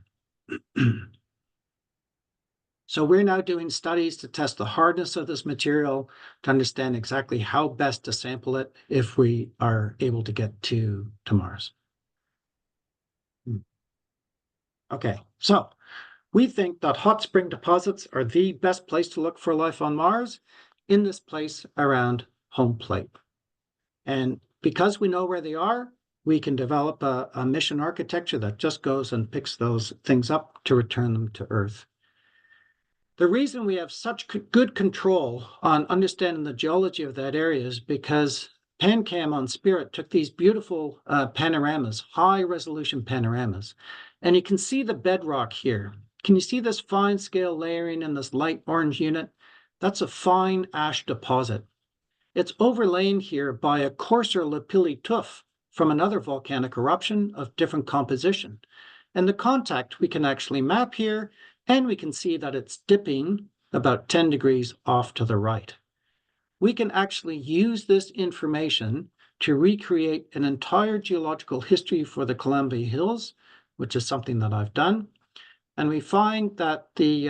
So we're now doing studies to test the hardness of this material to understand exactly how best to sample it if we are able to get to Mars. Okay, so we think that hot spring deposits are the best place to look for life on Mars, in this place around home plate. And because we know where they are, we can develop a mission architecture that just goes and picks those things up to return them to Earth. The reason we have such good control on understanding the geology of that area is because PanCam on Spirit took these beautiful panoramas, high-resolution panoramas. And you can see the bedrock here. Can you see this fine scale layering in this light orange unit? That's a fine ash deposit. It's overlain here by a coarser lapilli tuff from another volcanic eruption of different composition. And the contact we can actually map here, and we can see that it's dipping about 10 degrees off to the right. We can actually use this information to recreate an entire geological history for the Columbia Hills, which is something that I've done. And we find that the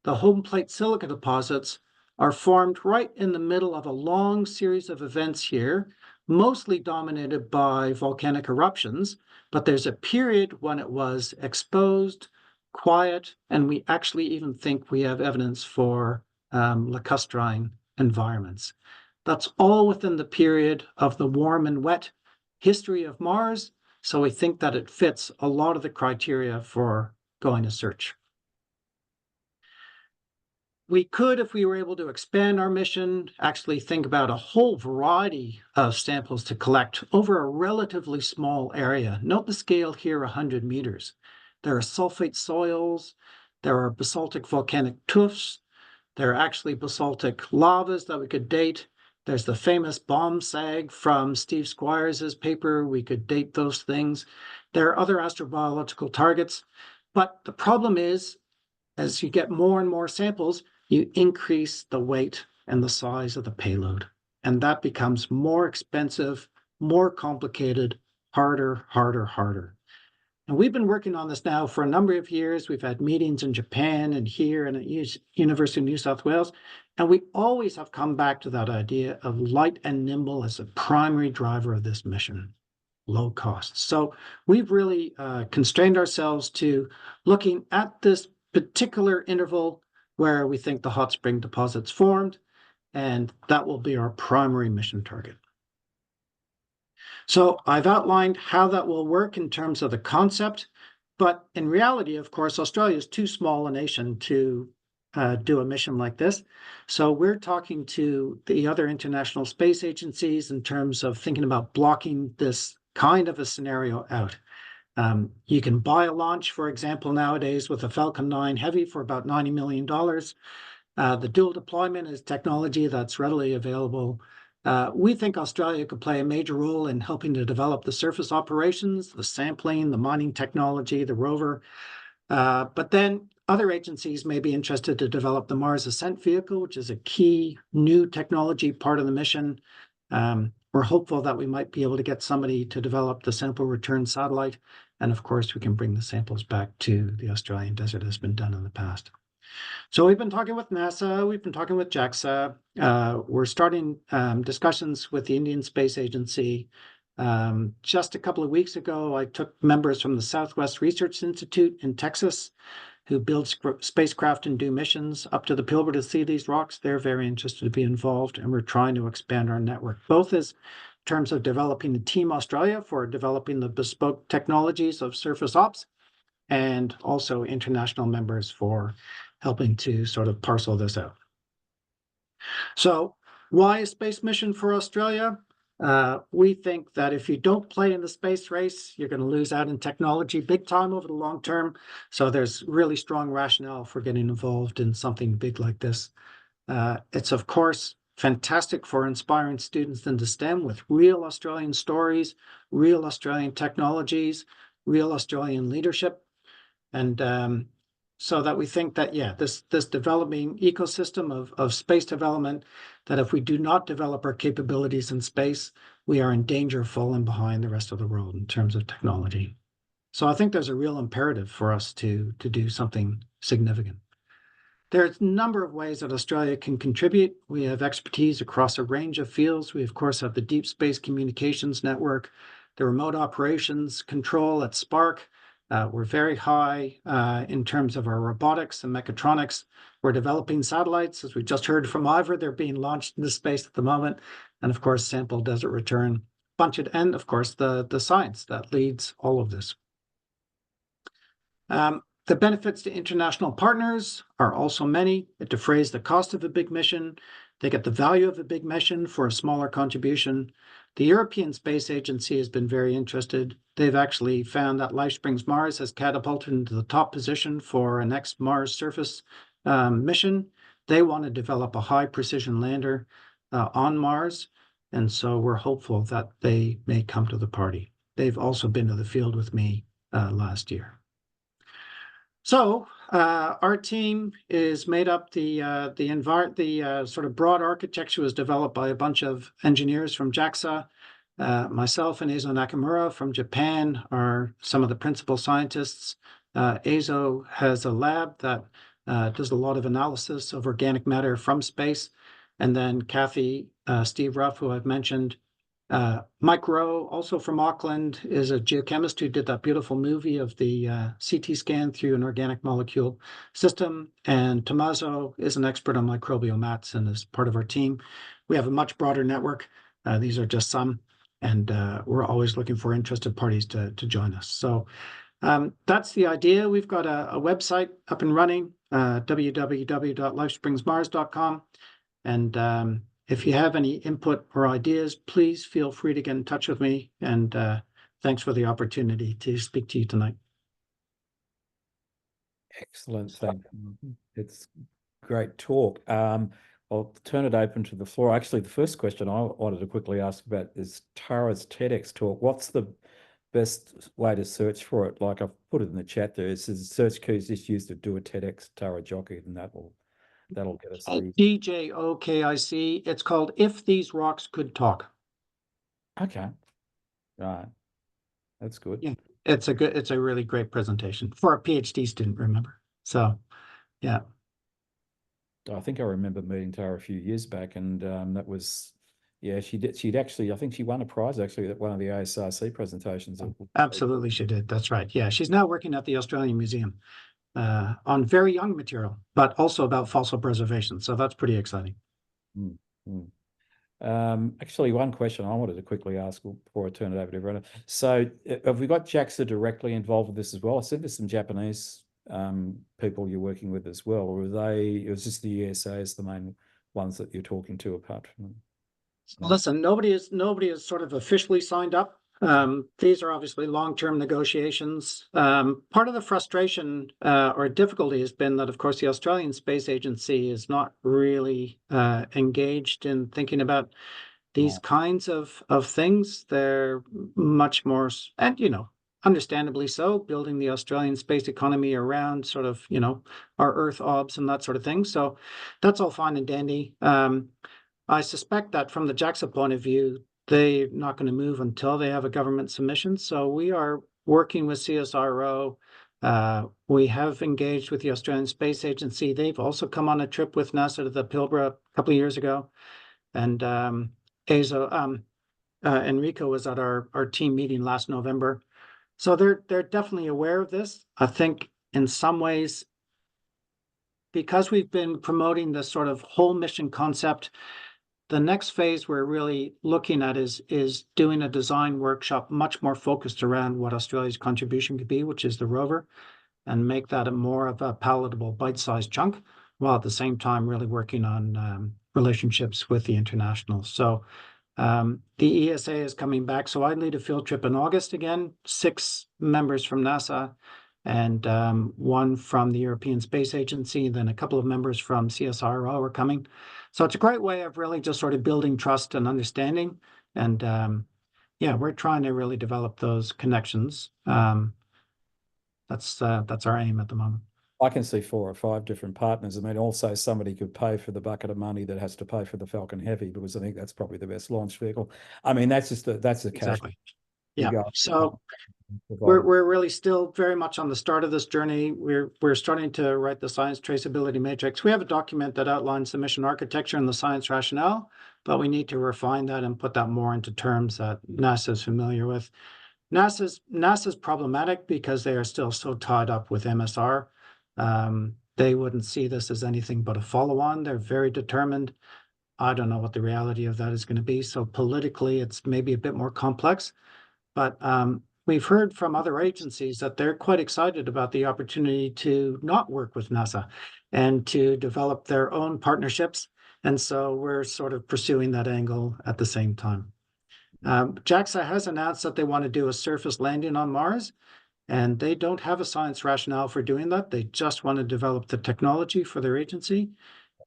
home plate silica deposits are formed right in the middle of a long series of events here, mostly dominated by volcanic eruptions, but there's a period when it was exposed, quiet, and we actually even think we have evidence for lacustrine environments. That's all within the period of the warm and wet history of Mars, so we think that it fits a lot of the criteria for going to search. We could, if we were able to expand our mission, actually think about a whole variety of samples to collect over a relatively small area. Note the scale here, 100 meters. There are sulfate soils, there are basaltic volcanic tuffs, there are actually basaltic lavas that we could date. There's the famous bomb sag from Steve Squires' paper. We could date those things. There are other astrobiological targets, but the problem is, as you get more and more samples, you increase the weight and the size of the payload. And that becomes more expensive, more complicated, harder. And we've been working on this now for a number of years. We've had meetings in Japan and here and at University of New South Wales. And we always have come back to that idea of light and nimble as a primary driver of this mission, low cost. So we've really constrained ourselves to looking at this particular interval where we think the hot spring deposits formed, and that will be our primary mission target. So I've outlined how that will work in terms of the concept, but in reality, of course, Australia is too small a nation to do a mission like this. So we're talking to the other international space agencies in terms of thinking about blocking this kind of a scenario out. You can buy a launch, for example, nowadays with a Falcon 9 Heavy for about $90 million. The dual deployment is technology that's readily available. We think Australia could play a major role in helping to develop the surface operations, the sampling, the mining technology, the rover. But then other agencies may be interested to develop the Mars Ascent Vehicle, which is a key new technology part of the mission. We're hopeful that we might be able to get somebody to develop the sample return satellite. And of course, we can bring the samples back to the Australian desert as been done in the past. So we've been talking with NASA, we've been talking with JAXA. We're starting discussions with the Indian Space Agency. Just a couple of weeks ago, I took members from the Southwest Research Institute in Texas, who build spacecraft and do missions up to the Pilbara to see these rocks. They're very interested to be involved, and we're trying to expand our network, both as in terms of developing the Team Australia for developing the bespoke technologies of surface ops, and also international members for helping to sort of parcel this out. So why a space mission for Australia? We think that if you don't play in the space race, you're going to lose out in technology big time over the long term. So there's really strong rationale for getting involved in something big like this. It's, of course, fantastic for inspiring students into STEM with real Australian stories, real Australian technologies, real Australian leadership. And so that we think that, yeah, this developing ecosystem of space development, that if we do not develop our capabilities in space, we are in danger of falling behind the rest of the world in terms of technology. So I think there's a real imperative for us to do something significant. There's a number of ways that Australia can contribute. We have expertise across a range of fields. We, of course, have the Deep Space Communications Network, the remote operations control at Spark. We're very high in terms of our robotics and mechatronics. We're developing satellites. As we just heard from Ivor, they're being launched into space at the moment. And of course, sample desert return, and of course, the science that leads all of this. The benefits to international partners are also many. It defrays the cost of a big mission. They get the value of a big mission for a smaller contribution. The European Space Agency has been very interested. They've actually found that LifeSpringsMars has catapulted into the top position for a next Mars surface mission. They want to develop a high precision lander on Mars. And so we're hopeful that they may come to the party. They've also been to the field with me last year. So our team is made up, the sort of broad architecture was developed by a bunch of engineers from JAXA. Myself and Eizo Nakamura from Japan are some of the principal scientists. Eizo has a lab that does a lot of analysis of organic matter from space. And then Kathy, Steve Ruff, who I've mentioned, Mike Rowe, also from Auckland, is a geochemist who did that beautiful movie of the CT scan through an organic molecule system. And Tommaso is an expert on microbial mats and is part of our team. We have a much broader network. These are just some, and we're always looking for interested parties to join us. So that's the idea. We've got a website up and running, www.LifeSpringsMars.com. And if you have any input or ideas, please feel free to get in touch with me. And thanks for the opportunity to speak to you tonight. Excellent. Thank you. It's great talk. I'll turn it open to the floor. Actually, the first question I wanted to quickly ask about is Tara's TEDx talk. What's the best way to search for it? Like I've put it in the chat there. It says search keys just used to do a TEDx Tara Jockey, and that'll get us the DJOKIC. It's called If These Rocks Could Talk. Okay. Right. That's good. Yeah, it's a really great presentation for a PhD student, remember. So yeah. I think I remember meeting Tara a few years back, and that was, yeah, she'd actually, I think she won a prize actually at one of the ASRC presentations. Absolutely, she did. That's right. Yeah, she's now working at the Australian Museum on very young material, but also about fossil preservation. So that's pretty exciting. Actually, one question I wanted to quickly ask before I turn it over to everyone. So have we got JAXA directly involved with this as well? I said there's some Japanese people you're working with as well, or it was just the ESA as the main ones that you're talking to apart from them? Listen, nobody is sort of officially signed up. These are obviously long-term negotiations. Part of the frustration or difficulty has been that, of course, the Australian Space Agency is not really engaged in thinking about these kinds of things. They're much more, and understandably so, building the Australian space economy around sort of, our Earth obs and that sort of thing. So that's all fine and dandy. I suspect that from the JAXA point of view, they're not going to move until they have a government submission. So we are working with CSIRO. We have engaged with the Australian Space Agency. They've also come on a trip with NASA to the Pilbara a couple of years ago. And Enrico was at our team meeting last November. So they're definitely aware of this. I think in some ways, because we've been promoting this sort of whole mission concept, the next phase we're really looking at is doing a design workshop much more focused around what Australia's contribution could be, which is the rover, and make that a more of a palatable bite-sized chunk, while at the same time really working on relationships with the internationals. So the ESA is coming back. So I lead a field trip in August again, 6 members from NASA and 1 from the European Space Agency, then a couple of members from CSIRO are coming. So it's a great way of really just sort of building trust and understanding. And yeah, we're trying to really develop those connections. That's our aim at the moment. I can see 4 or 5 different partners. I mean, also somebody could pay for the bucket of money that has to pay for the Falcon Heavy, because I think that's probably the best launch vehicle. I mean, that's the exactly. Yeah. So we're really still very much on the start of this journey. We're starting to write the science traceability matrix. We have a document that outlines the mission architecture and the science rationale, but we need to refine that and put that more into terms that NASA is familiar with. NASA's problematic because they are still so tied up with MSR. They wouldn't see this as anything but a follow-on. They're very determined. I don't know what the reality of that is going to be. So politically, it's maybe a bit more complex. But we've heard from other agencies that they're quite excited about the opportunity to not work with NASA and to develop their own partnerships. And so we're sort of pursuing that angle at the same time. JAXA has announced that they want to do a surface landing on Mars, and they don't have a science rationale for doing that. They just want to develop the technology for their agency.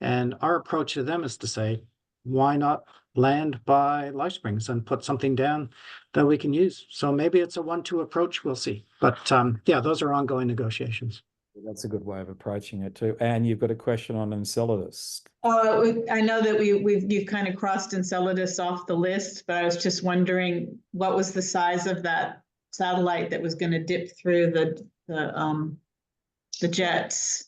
And our approach to them is to say, why not land by LifeSprings and put something down that we can use? So maybe it's a 1-2 approach, we'll see. But yeah, those are ongoing negotiations. That's a good way of approaching it too. And you've got a question on Enceladus. I know that you've kind of crossed Enceladus off the list, but I was just wondering what was the size of that satellite that was going to dip through the jets?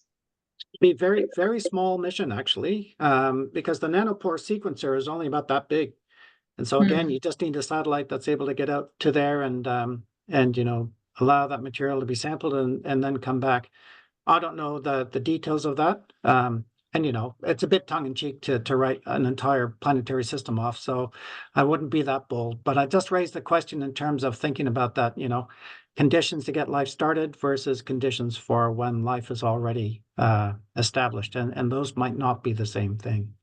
Be very, very small mission actually, because the nanopore sequencer is only about that big. And so again, you just need a satellite that's able to get out to there and allow that material to be sampled and then come back. I don't know the details of that. And it's a bit tongue-in-cheek to write an entire planetary system off, so I wouldn't be that bold. But I just raised the question in terms of thinking about that, conditions to get life started versus conditions for when life is already established, and those might not be the same thing.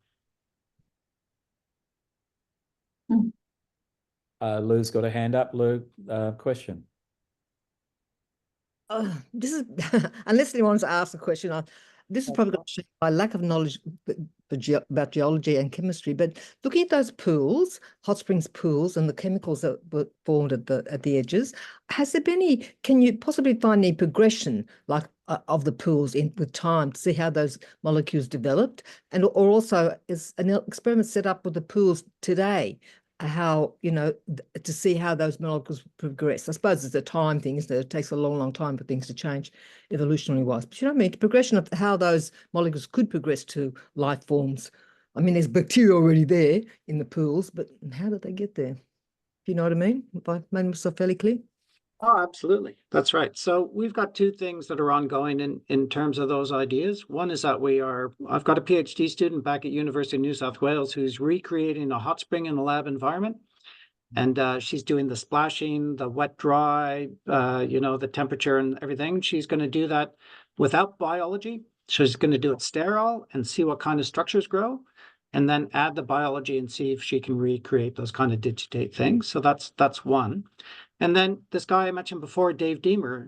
Lou's got a hand up. Lou, question. This is unless anyone wants to ask a question. This is probably going to show my lack of knowledge about geology and chemistry. But looking at those pools, hot springs pools, and the chemicals that were formed at the edges, has there been any? Can you possibly find any progression like of the pools with time to see how those molecules developed, or also is an experiment set up with the pools today? How, to see how those molecules progress. I suppose it's a time thing, isn't it? It takes a long, long time for things to change evolutionary wise. But you know what I mean? The progression of how those molecules could progress to life forms. I mean, there's bacteria already there in the pools, but how did they get there? Do you know what I mean? If I made myself fairly clear? Oh, absolutely. That's right. So we've got 2 things that are ongoing in terms of those ideas. One is that I've got a PhD student back at University of New South Wales who's recreating a hot spring in a lab environment. And she's doing the splashing, the wet, dry, the temperature and everything. She's going to do that without biology. She's going to do it sterile and see what kind of structures grow, and then add the biology and see if she can recreate those kind of digitate things. So that's one. And then this guy I mentioned before, Dave Deemer,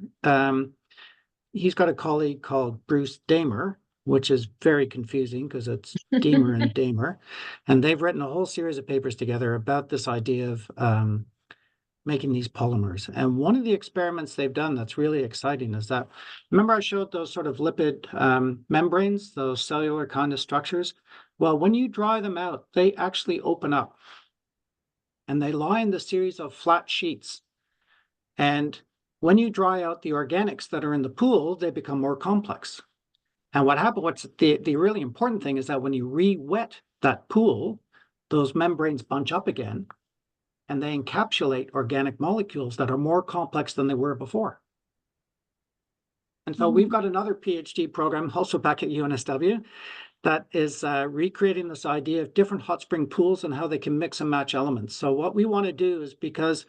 he's got a colleague called Bruce Damer, which is very confusing because it's Deemer and Damer. And they've written a whole series of papers together about this idea of making these polymers. And one of the experiments they've done that's really exciting is that, remember I showed those sort of lipid membranes, those cellular kind of structures? Well, when you dry them out, they actually open up and they lie in the series of flat sheets. And when you dry out the organics that are in the pool, they become more complex. And what's the really important thing is that when you re-wet that pool, those membranes bunch up again, and they encapsulate organic molecules that are more complex than they were before. And so we've got another PhD program, also back at UNSW, that is recreating this idea of different hot spring pools and how they can mix and match elements. So what we want to do is, because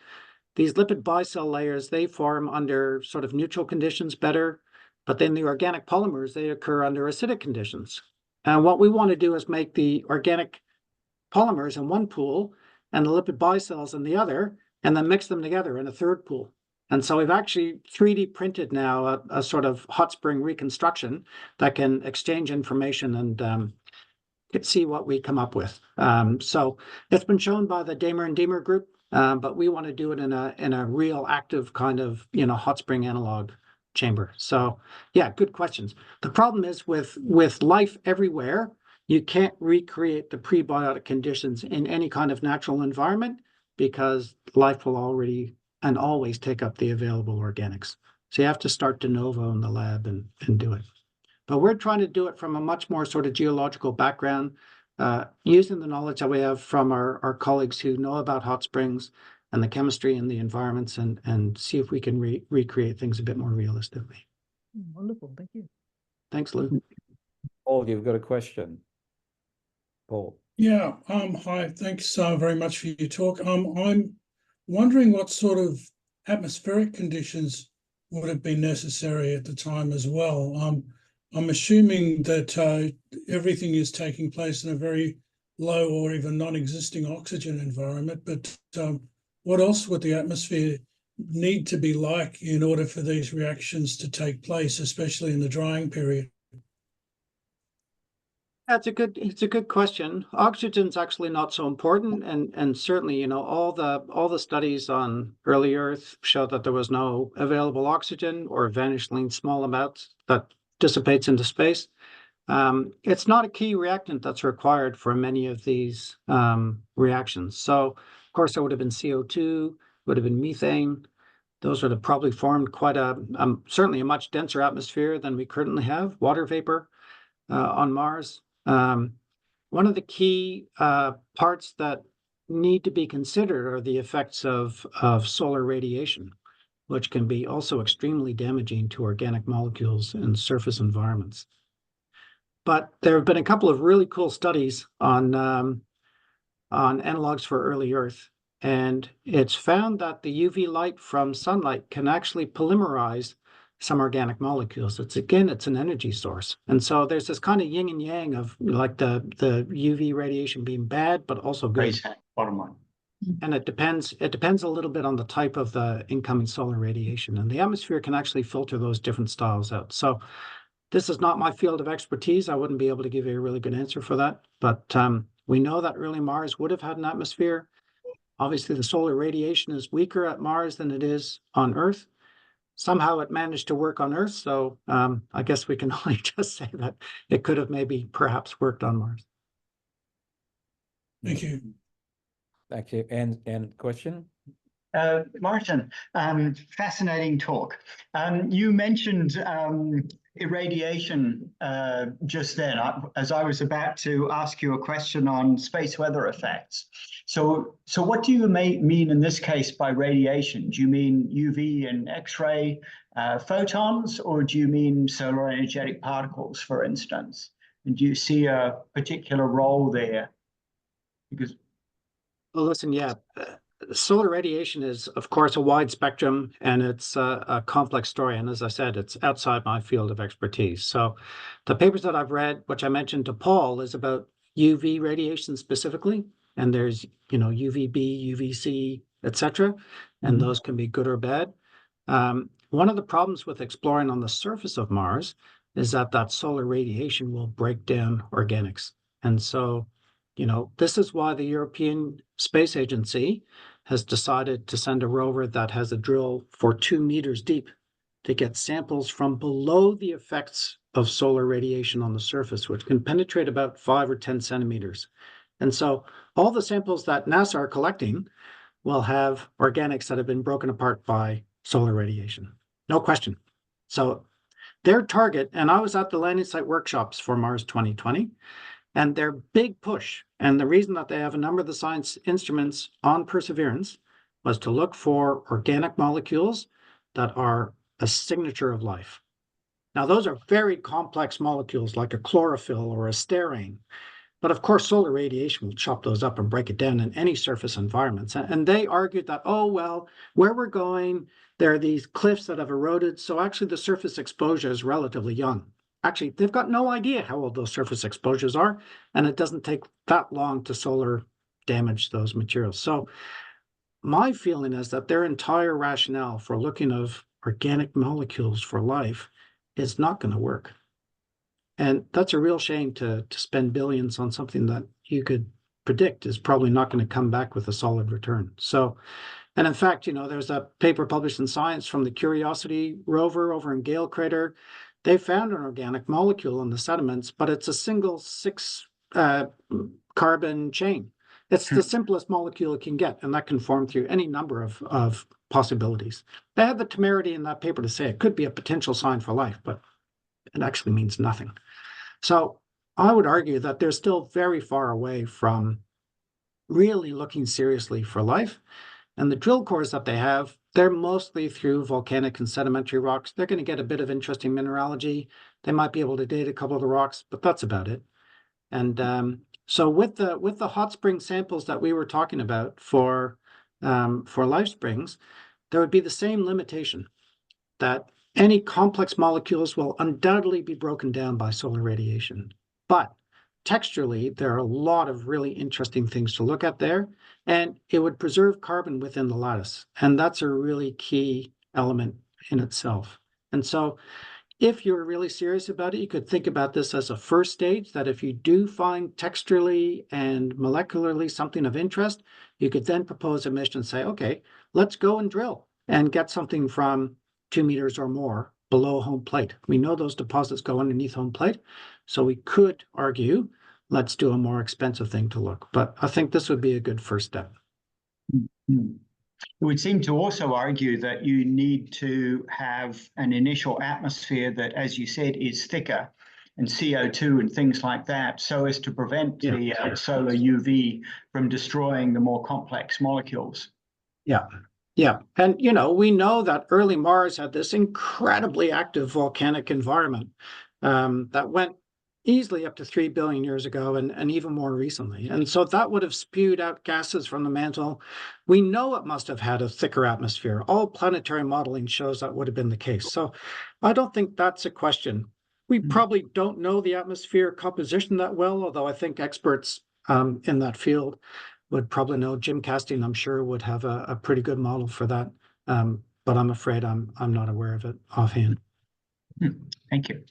these lipid bicell layers, they form under sort of neutral conditions better, but then the organic polymers, they occur under acidic conditions. And what we want to do is make the organic polymers in one pool and the lipid bicelles in the other, and then mix them together in a third pool. And so we've actually 3D printed now a sort of hot spring reconstruction that can exchange information and see what we come up with. So it's been shown by the Damer and Deemer group, but we want to do it in a real active kind of hot spring analog chamber. So yeah, good questions. The problem is with life everywhere, you can't recreate the prebiotic conditions in any kind of natural environment because life will already and always take up the available organics. So you have to start de novo in the lab and do it. But we're trying to do it from a much more sort of geological background, using the knowledge that we have from our colleagues who know about hot springs and the chemistry and the environments, and see if we can recreate things a bit more realistically. Wonderful, thank you. Thanks, Lou. Paul, you've got a question. Paul. Yeah, hi, thanks very much for your talk. I'm wondering what sort of atmospheric conditions would have been necessary at the time as well. I'm assuming that everything is taking place in a very low or even non-existing oxygen environment, but what else would the atmosphere need to be like in order for these reactions to take place, especially in the drying period? It's a good question. Oxygen's actually not so important, and certainly, you know, all the studies on early Earth show that there was no available oxygen or vanishingly small amounts that dissipates into space. It's not a key reactant that's required for many of these reactions. So, of course, there would have been CO2, would have been methane. Those would have probably formed quite certainly a much denser atmosphere than we currently have, water vapor on Mars. One of the key parts that need to be considered are the effects of solar radiation, which can be also extremely damaging to organic molecules in surface environments. But there have been a couple of really cool studies on analogs for early Earth, and it's found that the UV light from sunlight can actually polymerize some organic molecules. It's an energy source. And so there's this kind of yin and yang of like the UV radiation being bad, but also good. Bottom line. And it depends a little bit on the type of the incoming solar radiation. And the atmosphere can actually filter those different styles out. So this is not my field of expertise. I wouldn't be able to give you a really good answer for that. But we know that early Mars would have had an atmosphere. Obviously, the solar radiation is weaker at Mars than it is on Earth. Somehow it managed to work on Earth, so I guess we can only just say that it could have maybe perhaps worked on Mars. Thank you. Thank you. And question? Martin, fascinating talk. You mentioned irradiation just then, as I was about to ask you a question on space weather effects. So what do you mean in this case by radiation? Do you mean UV and X-ray photons, or do you mean solar energetic particles, for instance? And do you see a particular role there? Because well, listen, yeah. Solar radiation is, of course, a wide spectrum, and it's a complex story. And as I said, it's outside my field of expertise. So the papers that I've read, which I mentioned to Paul, is about UV radiation specifically. And there's, you know, UVB, UVC, etc. And those can be good or bad. One of the problems with exploring on the surface of Mars is that solar radiation will break down organics. And so, you know, this is why the European Space Agency has decided to send a rover that has a drill for 2 meters deep to get samples from below the effects of solar radiation on the surface, which can penetrate about 5 or 10 centimeters. And so all the samples that NASA are collecting will have organics that have been broken apart by solar radiation. No question. So their target, and I was at the landing site workshops for Mars 2020, and their big push, and the reason that they have a number of the science instruments on Perseverance, was to look for organic molecules that are a signature of life. Now, those are very complex molecules like a chlorophyll or a styrene. But of course, solar radiation will chop those up and break it down in any surface environments. And they argued that, oh, well, where we're going, there are these cliffs that have eroded. So actually, the surface exposure is relatively young. Actually, they've got no idea how old those surface exposures are, and it doesn't take that long to solar damage those materials. So my feeling is that their entire rationale for looking at organic molecules for life is not going to work. And that's a real shame to spend billions on something that you could predict is probably not going to come back with a solid return. So, and in fact, you know, there's a paper published in Science from the Curiosity rover over in Gale Crater. They found an organic molecule in the sediments, but it's a single 6 carbon chain. It's the simplest molecule it can get, and that can form through any number of possibilities. They had the temerity in that paper to say it could be a potential sign for life, but it actually means nothing. So I would argue that they're still very far away from really looking seriously for life. And the drill cores that they have, they're mostly through volcanic and sedimentary rocks. They're going to get a bit of interesting mineralogy. They might be able to date a couple of the rocks, but that's about it. And so with the hot spring samples that we were talking about for LifeSprings, there would be the same limitation that any complex molecules will undoubtedly be broken down by solar radiation. But texturally, there are a lot of really interesting things to look at there, and it would preserve carbon within the lattice. And that's a really key element in itself. And so if you're really serious about it, you could think about this as a first stage, that if you do find texturally and molecularly something of interest, you could then propose a mission and say, okay, let's go and drill and get something from 2 meters or more below home plate. We know those deposits go underneath home plate, so we could argue, let's do a more expensive thing to look. But I think this would be a good first step. Mm-hmm. It would seem to also argue that you need to have an initial atmosphere that, as you said, is thicker, and CO2 and things like that, so as to prevent the solar UV from destroying the more complex molecules. Yeah. Yeah. And, you know, we know that early Mars had this incredibly active volcanic environment that went easily up to 3 billion years ago and even more recently. And so that would have spewed out gases from the mantle. We know it must have had a thicker atmosphere. All planetary modeling shows that would have been the case. So I don't think that's a question. We probably don't know the atmosphere composition that well, although I think experts in that field would probably know. Jim Casting, I'm sure, would have a pretty good model for that. But I'm afraid I'm not aware of it offhand. Thank you.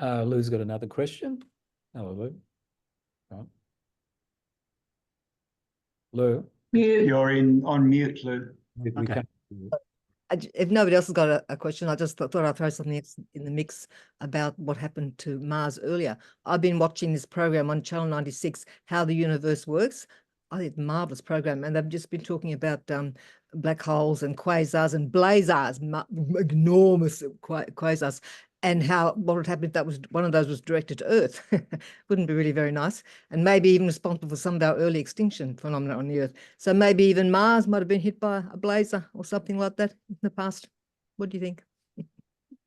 Lou's got another question. Hello, Lou. Right. Lou. You're on mute, Lou. Okay. If nobody else has got a question, I just thought I'd throw something else in the mix about what happened to Mars earlier. I've been watching this program on Channel 96, How the Universe Works. I think it's a marvelous program, and they've just been talking about black holes and quasars and blazars, enormous quasars, and how what would happen if that was one of those was directed to Earth. Wouldn't be really very nice, and maybe even responsible for some of our early extinction phenomena on the Earth. So maybe even Mars might have been hit by a blazar or something like that in the past. What do you think?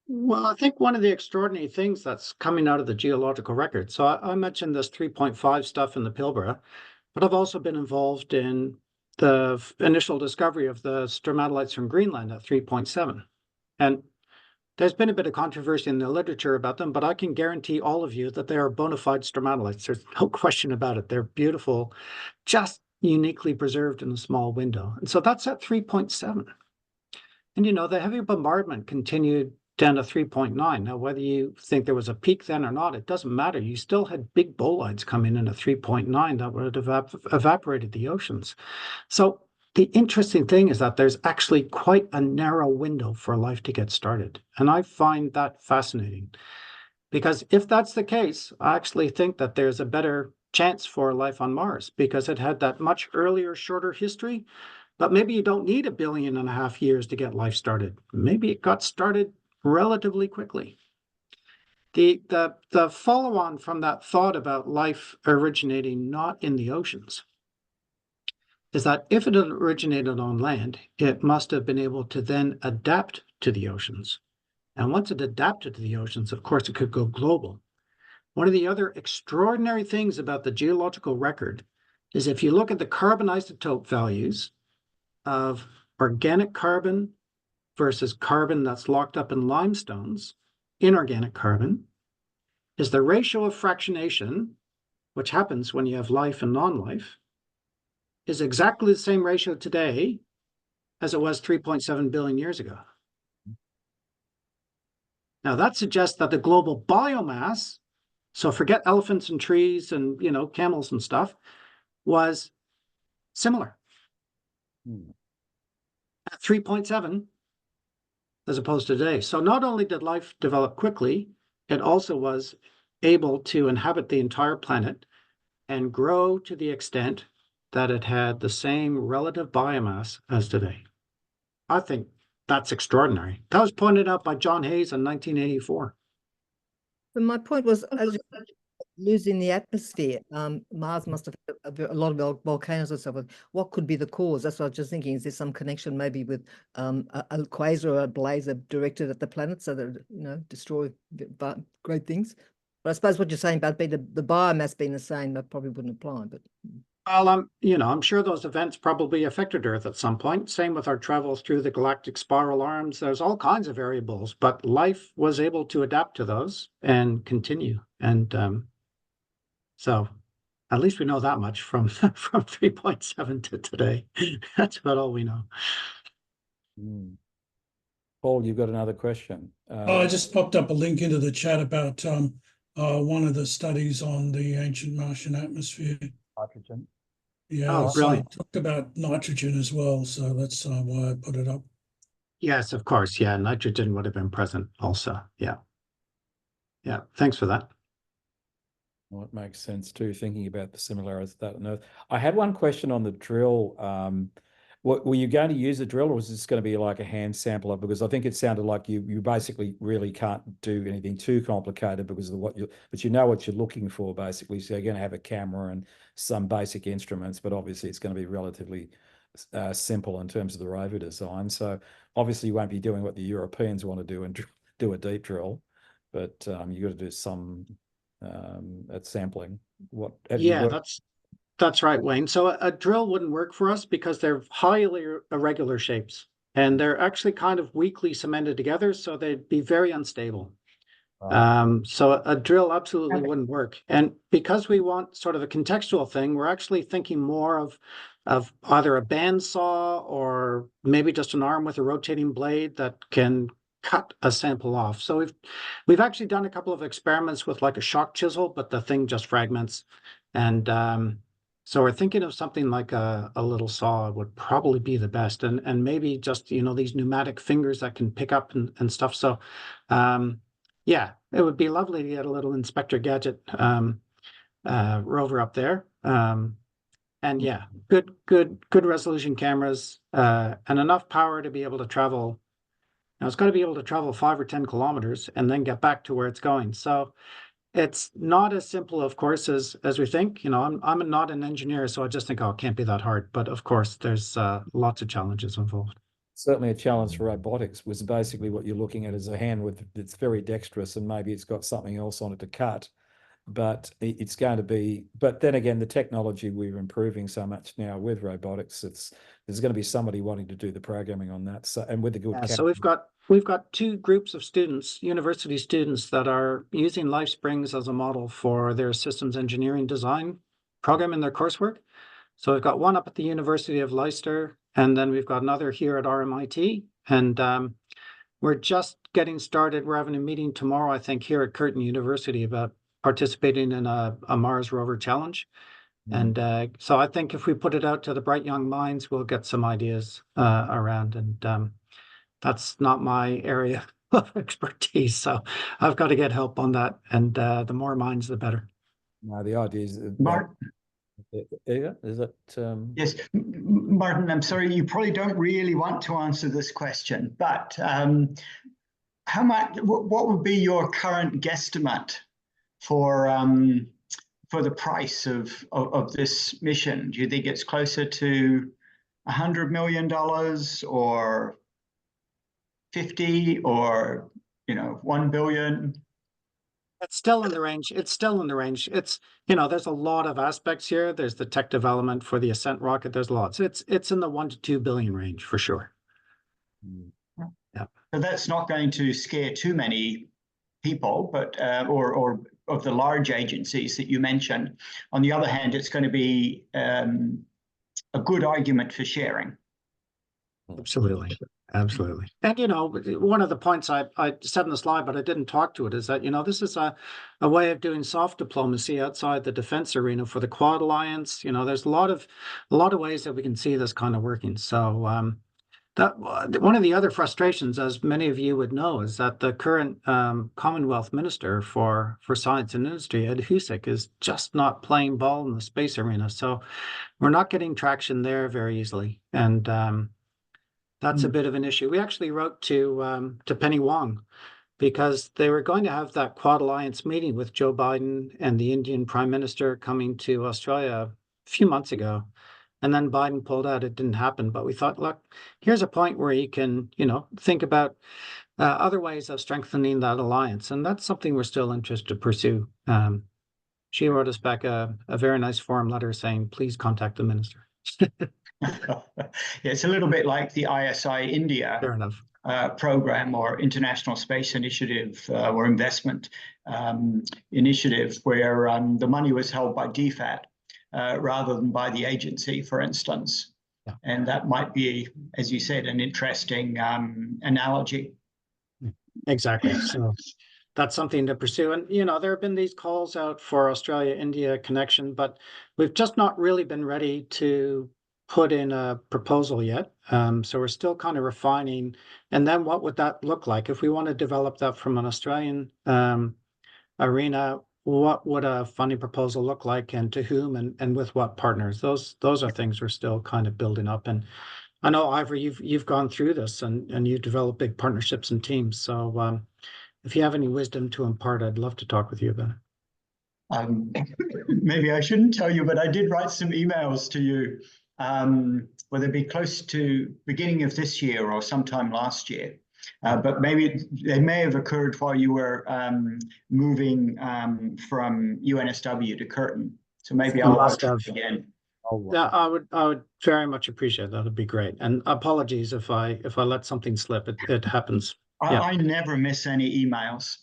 Well, I think one of the extraordinary things that's coming out of the geological record. So I mentioned this 3.5 stuff in the Pilbara, but I've also been involved in the initial discovery of the stromatolites from Greenland at 3.7. And there's been a bit of controversy in the literature about them, but I can guarantee all of you that they are bona fide stromatolites. There's no question about it. They're beautiful, just uniquely preserved in a small window. And so that's at 3.7. And, you know, the heavy bombardment continued down to 3.9. Now, whether you think there was a peak then or not, it doesn't matter. You still had big bolides come in at 3.9 that would have evaporated the oceans. So the interesting thing is that there's actually quite a narrow window for life to get started. And I find that fascinating, because if that's the case, I actually think that there's a better chance for life on Mars, because it had that much earlier, shorter history. But maybe you don't need 1.5 billion years to get life started. Maybe it got started relatively quickly. The follow-on from that thought about life originating not in the oceans is that if it had originated on land, it must have been able to then adapt to the oceans. And once it adapted to the oceans, of course, it could go global. One of the other extraordinary things about the geological record is if you look at the carbon isotope values of organic carbon versus carbon that's locked up in limestones, inorganic carbon, is the ratio of fractionation, which happens when you have life and non-life, is exactly the same ratio today as it was 3.7 billion years ago. Now that suggests that the global biomass, so forget elephants and trees and, you know, camels and stuff, was similar at 3.7 as opposed to today. So not only did life develop quickly, it also was able to inhabit the entire planet and grow to the extent that it had the same relative biomass as today. I think that's extraordinary. That was pointed out by John Hayes in 1984. But my point was, as losing the atmosphere, Mars must have a lot of volcanoes and stuff. What could be the cause? That's what I was just thinking. Is there some connection maybe with a quasar or a blazar directed at the planet so that, you know, destroy great things? But I suppose what you're saying about the biomass being the same, that probably wouldn't apply. But Well, I'm sure those events probably affected Earth at some point. Same with our travels through the galactic spiral arms. There's all kinds of variables, but life was able to adapt to those and continue. And so at least we know that much from 3.7 to today. That's about all we know. Paul, you've got another question. I just popped up a link into the chat about one of the studies on the ancient Martian atmosphere. Nitrogen. Yeah, Oh, so brilliant. it talked about nitrogen as well, so that's why I put it up. Yes, of course. Yeah, nitrogen would have been present also. Yeah. Yeah, thanks for that. Well, it makes sense too, thinking about the similarities of that on Earth. I had one question on the drill. Were you going to use a drill, or was this going to be like a hand sampler? Because I think it sounded like you basically really can't do anything too complicated because of but you know what you're looking for basically. So you're going to have a camera and some basic instruments, but obviously it's going to be relatively simple in terms of the rover design. So obviously you won't be doing what the Europeans want to do and do a deep drill, but you've got to do some at sampling. Yeah, that's right, Wayne. So a drill wouldn't work for us because they're highly irregular shapes and they're actually kind of weakly cemented together, so they'd be very unstable. So a drill absolutely wouldn't work. And because we want sort of a contextual thing, we're actually thinking more of either a bandsaw or maybe just an arm with a rotating blade that can cut a sample off. So we've actually done a couple of experiments with like a shock chisel, but the thing just fragments. And so we're thinking of something like a little saw would probably be the best, and maybe just these pneumatic fingers that can pick up and stuff. So yeah, it would be lovely to get a little Inspector Gadget rover up there. And yeah, good resolution cameras and enough power to be able to travel. Now it's got to be able to travel 5 or 10 kilometers and then get back to where it's going. So it's not as simple, of course, as we think. I'm not an engineer, so I just think, oh, it can't be that hard. But of course, there's lots of challenges involved. Certainly a challenge for robotics was basically what you're looking at as a hand it's very dexterous and maybe it's got something else on it to cut. But it's going to be, but then again, the technology we're improving so much now with robotics, there's going to be somebody wanting to do the programming on that. So, and with a good so we've got 2 groups of students, university students, that are using LifeSprings as a model for their systems engineering design program in their coursework. So we've got one up at the University of Leicester, and then we've got another here at RMIT. And we're just getting started. We're having a meeting tomorrow, I think, here at Curtin University about participating in a Mars rover challenge. And so I think if we put it out to the bright young minds, we'll get some ideas around. And that's not my area of expertise. So I've got to get help on that. And the more minds, the better. No, the idea is Martin, is it? yes, Martin, I'm sorry, you probably don't really want to answer this question, but how much? What would be your current guesstimate for the price of this mission? Do you think it's closer to $100 million or 50 or 1 billion? It's still in the range. It's there's a lot of aspects here. There's the tech development for the Ascent rocket. There's lots. It's in the 1 to 2 billion range for sure. Yeah. So that's not going to scare too many people, but or of the large agencies that you mentioned. On the other hand, it's going to be a good argument for sharing. Absolutely. And one of the points I said in the slide, but I didn't talk to it, is that this is a way of doing soft diplomacy outside the defense arena for the Quad Alliance. There's a lot of ways that we can see this kind of working. So that one of the other frustrations, as many of you would know, is that the current Commonwealth Minister for Science and Industry, Ed Husic, is just not playing ball in the space arena. So we're not getting traction there very easily, and that's a bit of an issue. We actually wrote to Penny Wong because they were going to have that Quad Alliance meeting with Joe Biden and the Indian Prime Minister coming to Australia a few months ago. And then Biden pulled out. It didn't happen. But we thought, look, here's a point where you can, think about other ways of strengthening that alliance. And that's something we're still interested to pursue. she wrote us back a very nice form letter saying, please contact the minister. Yeah, it's a little bit like the ISI India Fair enough. program or International Space Initiative or investment initiative, where the money was held by DFAT rather than by the agency, for instance. Yeah. And that might be, as you said, an interesting analogy. Exactly. So that's something to pursue. And, you know, there have been these calls out for Australia-India connection, but we've just not really been ready to put in a proposal yet. So we're still kind of refining. And then what would that look like? If we want to develop that from an Australian arena, what would a funding proposal look like, and to whom, and with what partners? Those are things we're still kind of building up. And I know, Ivor, you've gone through this and you develop big partnerships and teams. So if you have any wisdom to impart, I'd love to talk with you about it. Maybe I shouldn't tell you, but I did write some emails to you, whether it be close to beginning of this year or sometime last year. But maybe they may have occurred while you were moving from UNSW to Curtin. So maybe I'll watch it again. Yeah, I would very much appreciate that. It'd be great. And apologies if I let something slip. It happens. Yeah. I never miss any emails.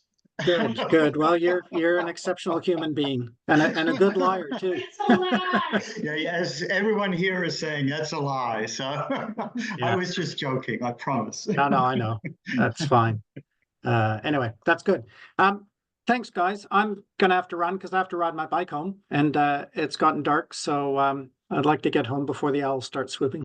Good. Well, you're an exceptional human being and a good liar too. It's a lie. Yeah, as everyone here is saying, that's a lie. So Yeah. I was just joking, I promise. No, I know. That's fine. Anyway, that's good. Thanks, guys. I'm gonna have to run because I have to ride my bike home, and it's gotten dark. So I'd like to get home before the owls start swooping.